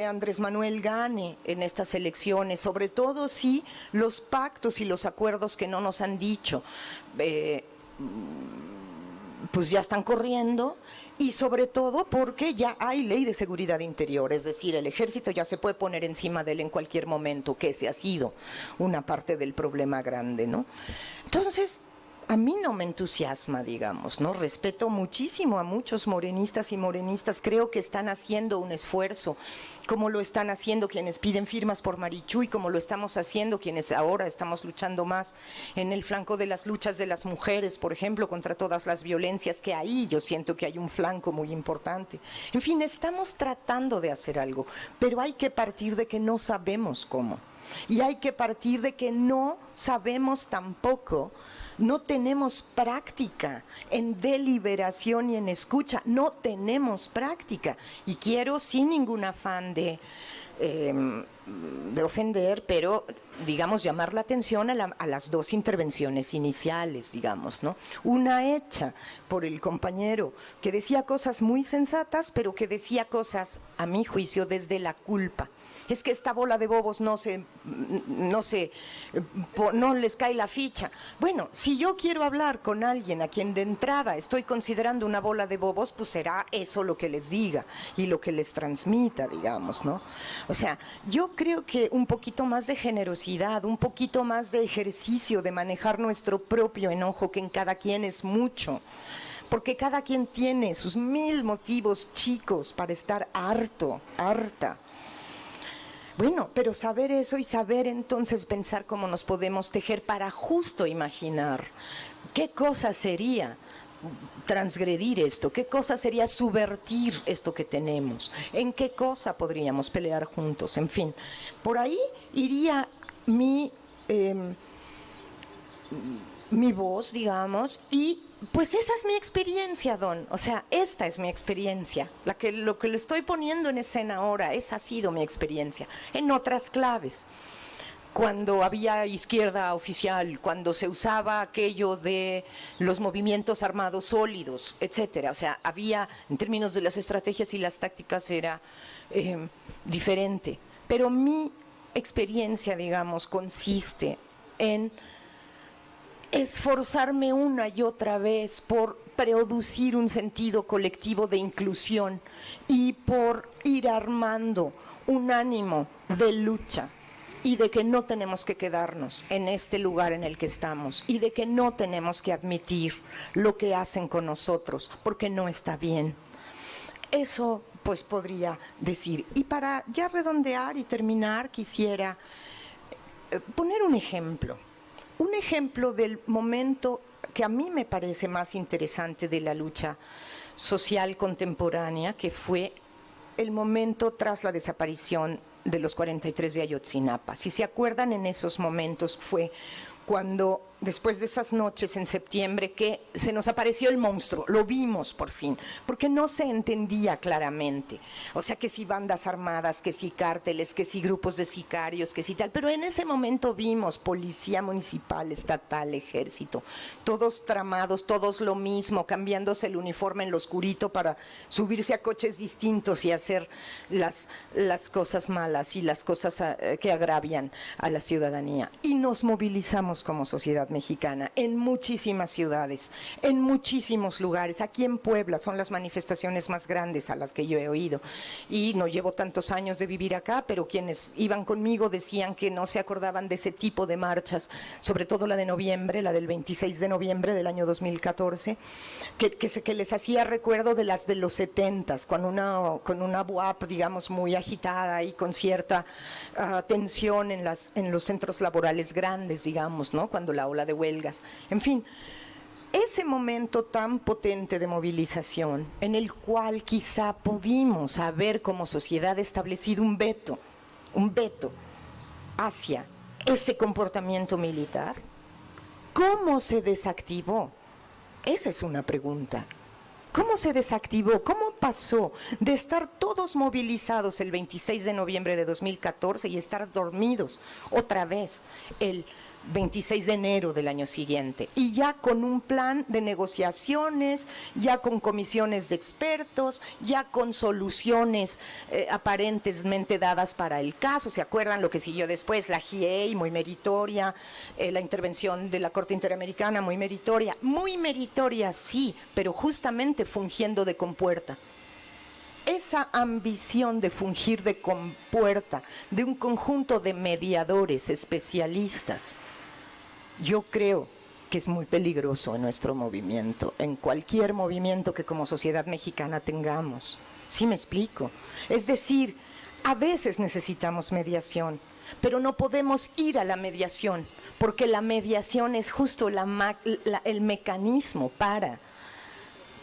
Andrés Manuel gane en estas elecciones, sobre todo si los pactos y los acuerdos que no nos han dicho pues ya están corriendo, y sobre todo porque ya hay ley de seguridad interior, es decir, el ejército ya se puede poner encima de él en cualquier momento, que ese ha sido una parte del problema grande, ¿no? Entonces, a mí no me entusiasma, digamos, ¿no? Respeto muchísimo a muchos morenistas y morenistas, creo que están haciendo un esfuerzo, como lo están haciendo quienes piden firmas por Marichuy, como lo estamos haciendo quienes ahora estamos luchando más en el flanco de las luchas de las mujeres, por ejemplo, contra todas las violencias, que ahí yo siento que hay un flanco muy importante. En fin, estamos tratando de hacer algo, pero hay que partir de que no sabemos cómo, y hay que partir de que no sabemos tampoco. No tenemos práctica en deliberación y en escucha, no tenemos práctica. Y quiero, sin ningún afán de ofender, pero, digamos, llamar la atención a las dos intervenciones iniciales, digamos, ¿no? Una hecha por el compañero que decía cosas muy sensatas, pero que decía cosas, a mi juicio, desde la culpa. Es que esta bola de bobos no les cae la ficha. Bueno, si yo quiero hablar con alguien a quien de entrada estoy considerando una bola de bobos, pues será eso lo que les diga y lo que les transmita, digamos, ¿no? O sea, yo creo que un poquito más de generosidad, un poquito más de ejercicio de manejar nuestro propio enojo, que en cada quien es mucho, porque cada quien tiene sus 1000 motivos chicos para estar harta. Bueno, pero saber eso y saber entonces pensar cómo nos podemos tejer para justo imaginar qué cosa sería transgredir esto, qué cosa sería subvertir esto que tenemos, en qué cosa podríamos pelear juntos, en fin. Por ahí iría mi voz, digamos, y pues esa es mi experiencia, Don. O sea, esta es mi experiencia. Lo que le estoy poniendo en escena ahora, esa ha sido mi experiencia. En otras claves. Cuando había izquierda oficial, cuando se usaba aquello de los movimientos armados sólidos, etcétera. O sea, había, en términos de las estrategias y las tácticas, era diferente. Pero mi experiencia, digamos, consiste en esforzarme una y otra vez por producir un sentido colectivo de inclusión y por ir armando un ánimo de lucha, y de que no tenemos que quedarnos en este lugar en el que estamos, y de que no tenemos que admitir lo que hacen con nosotros, porque no está bien. Eso pues podría decir. Y para ya redondear y terminar, quisiera poner un ejemplo del momento que a mí me parece más interesante de la lucha social contemporánea, que fue el momento tras la desaparición de los 43 de Ayotzinapa. Si se acuerdan, en esos momentos fue cuando después de esas noches en septiembre, que se nos apareció el monstruo, lo vimos por fin, porque no se entendía claramente. O sea, que si bandas armadas, que si cárteles, que si grupos de sicarios, que si tal, pero en ese momento vimos policía municipal, estatal, ejército, todos tramados, todos lo mismo, cambiándose el uniforme en lo oscurito para subirse a coches distintos y hacer las cosas malas y las cosas que agravian a la ciudadanía. Y nos movilizamos como sociedad mexicana en muchísimas ciudades, en muchísimos lugares. Aquí en Puebla son las manifestaciones más grandes a las que yo he oído. Y no llevo tantos años de vivir acá, pero quienes iban conmigo decían que no se acordaban de ese tipo de marchas, sobre todo la de noviembre, la del 26 de noviembre del año 2014, que les hacía recuerdo de las de los 70s, con una BUAP, digamos, muy agitada y con cierta tensión en los centros laborales grandes, digamos, ¿no? Cuando la ola de huelgas. En fin, ese momento tan potente de movilización, en el cual quizá pudimos haber como sociedad establecido un veto hacia ese comportamiento militar, ¿cómo se desactivó? Esa es una pregunta. ¿Cómo se desactivó? ¿Cómo pasó de estar todos movilizados el 26 de noviembre de 2014 y estar dormidos otra vez el 26 de enero del año siguiente? Y ya con un plan de negociaciones, ya con comisiones de expertos, ya con soluciones aparentemente dadas para el caso. ¿Se acuerdan lo que siguió después? La GIEI, muy meritoria, la intervención de la Corte Interamericana, muy meritoria sí, pero justamente fungiendo de compuerta. Esa ambición de fungir de compuerta, de un conjunto de mediadores especialistas, yo creo que es muy peligroso en nuestro movimiento, en cualquier movimiento que como sociedad mexicana tengamos. ¿Sí me explico? Es decir, a veces necesitamos mediación, pero no podemos ir a la mediación, porque la mediación es justo el mecanismo para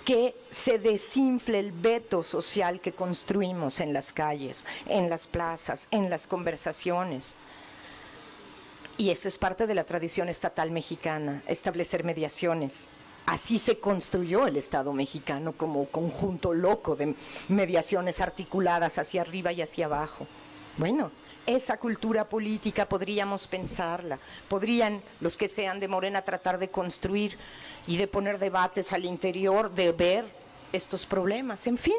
que se desinfle el veto social que construimos en las calles, en las plazas, en las conversaciones. Y eso es parte de la tradición estatal mexicana, establecer mediaciones. Así se construyó el Estado mexicano, como conjunto loco de mediaciones articuladas hacia arriba y hacia abajo. Bueno, esa cultura política podríamos pensarla, podrían los que sean de Morena tratar de construir y de poner debates al interior, de ver estos problemas. En fin,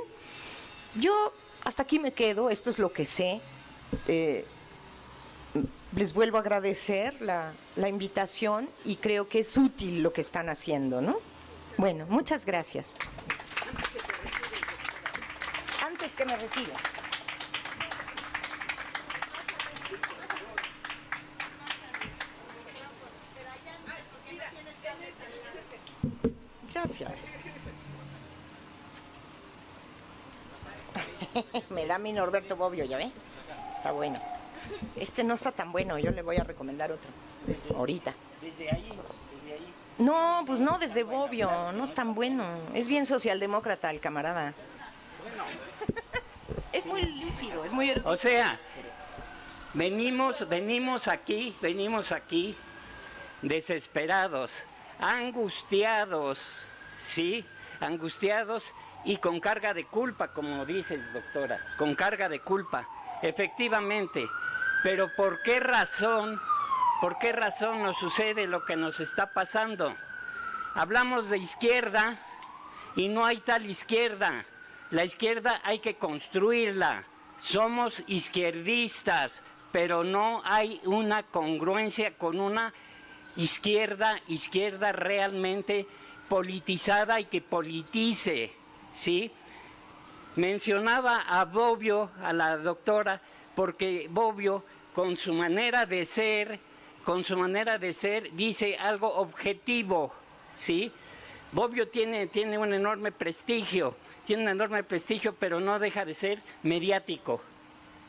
yo hasta aquí me quedo, esto es lo que sé. Les vuelvo a agradecer la invitación y creo que es útil lo que están haciendo, ¿no? Bueno, muchas gracias. Antes que me retire. Gracias. Me da mi Norberto Bobbio, ¿ya ve? Está bueno. Este no está tan bueno, yo le voy a recomendar otro. Ahorita. Desde ahí. No, pues no, desde Bobbio, no es tan bueno. Es bien socialdemócrata el camarada. Es muy lúcido, es muy erudito. O sea, venimos aquí desesperados, angustiados, ¿sí? Angustiados y con carga de culpa, como dices, doctora, con carga de culpa, efectivamente. Pero ¿por qué razón nos sucede lo que nos está pasando? Hablamos de izquierda y no hay tal izquierda. La izquierda hay que construirla. Somos izquierdistas, pero no hay una congruencia con una izquierda realmente politizada y que politice, ¿sí? Mencionaba a Bobbio, a la doctora, porque Bobbio, con su manera de ser, dice algo objetivo, ¿sí? Bobbio tiene un enorme prestigio, pero no deja de ser mediático,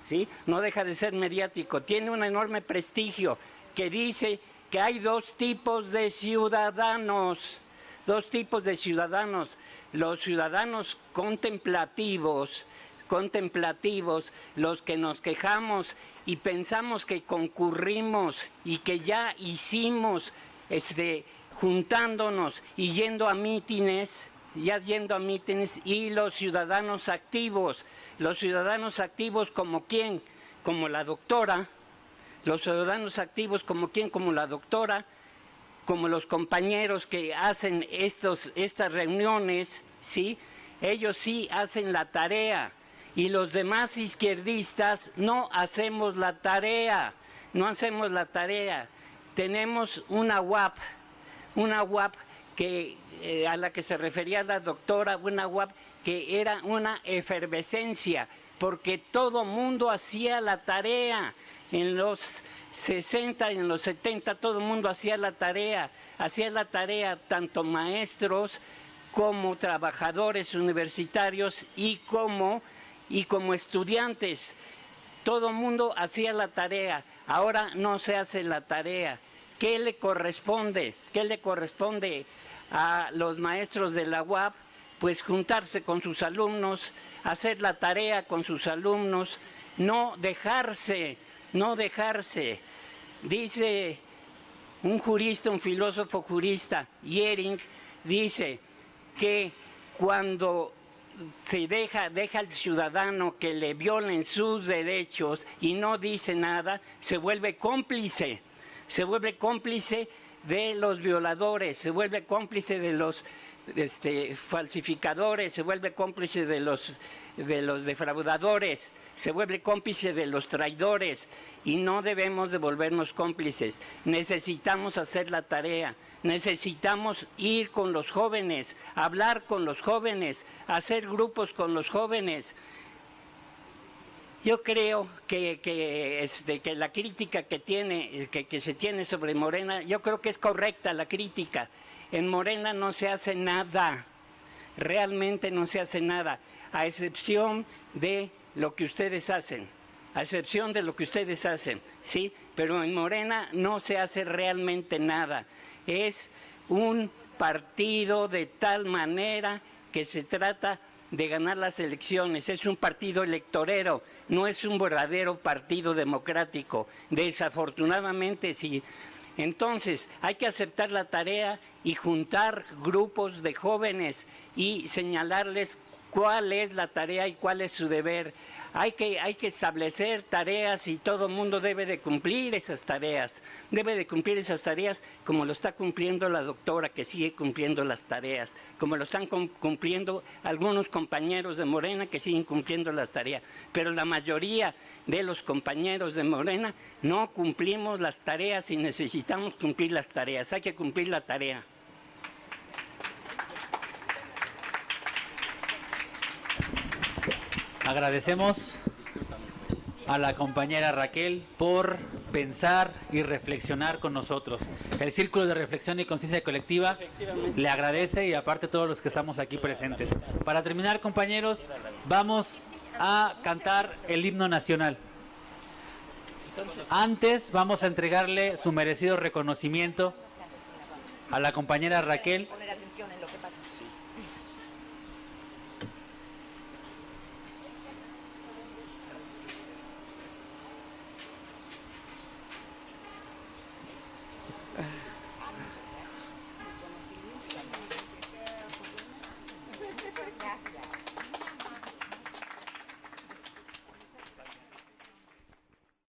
¿sí? No deja de ser mediático, tiene un enorme prestigio que dice que hay dos tipos de ciudadanos, los ciudadanos contemplativos, los que nos quejamos y pensamos que concurrimos y que ya hicimos juntándonos y yendo a mítines, y los ciudadanos activos como quién, como la doctora, los ciudadanos activos como quién, como la doctora, como los compañeros que hacen estas reuniones, ¿sí? Ellos sí hacen la tarea y los demás izquierdistas no hacemos la tarea, Tenemos una UAP que a la que se refería la doctora, una UAP que era una efervescencia, porque todo mundo hacía la tarea. En los 60 y en los 70 todo el mundo hacía la tarea, tanto maestros como trabajadores universitarios y como estudiantes. Todo el mundo hacía la tarea. Ahora no se hace la tarea. ¿Qué le corresponde a los maestros de la UAP? Pues juntarse con sus alumnos, hacer la tarea con sus alumnos, no dejarse. Dice un jurista, un filósofo jurista, Jering, dice que cuando se deja al ciudadano que le violen sus derechos y no dice nada, se vuelve cómplice de los violadores, se vuelve cómplice de los falsificadores, se vuelve cómplice de los defraudadores, se vuelve cómplice de los traidores, y no debemos de volvernos cómplices. Necesitamos hacer la tarea, necesitamos ir con los jóvenes, hablar con los jóvenes, hacer grupos con los jóvenes. Yo creo que la crítica que se tiene sobre Morena, yo creo que es correcta la crítica. En Morena no se hace nada, realmente no se hace nada, a excepción de lo que ustedes hacen, ¿sí? Pero en Morena no se hace realmente nada. Es un partido de tal manera que se trata de ganar las elecciones, es un partido electorero, no es un verdadero partido democrático. Desafortunadamente sí. Entonces hay que aceptar la tarea y juntar grupos de jóvenes y señalarles cuál es la tarea y cuál es su deber. Hay que establecer tareas y todo el mundo debe de cumplir esas tareas. Como lo está cumpliendo la doctora, que sigue cumpliendo las tareas, como lo están cumpliendo algunos compañeros de Morena que siguen cumpliendo las tareas. Pero la mayoría de los compañeros de Morena no cumplimos las tareas y necesitamos cumplir las tareas. Hay que cumplir la tarea. Agradecemos a la compañera Raquel por pensar y reflexionar con nosotros. El Círculo de Reflexión y Conciencia Colectiva le agradece, y aparte todos los que estamos aquí presentes. Para terminar, compañeros, vamos a cantar el himno nacional. Antes vamos a entregarle su merecido reconocimiento a la compañera Raquel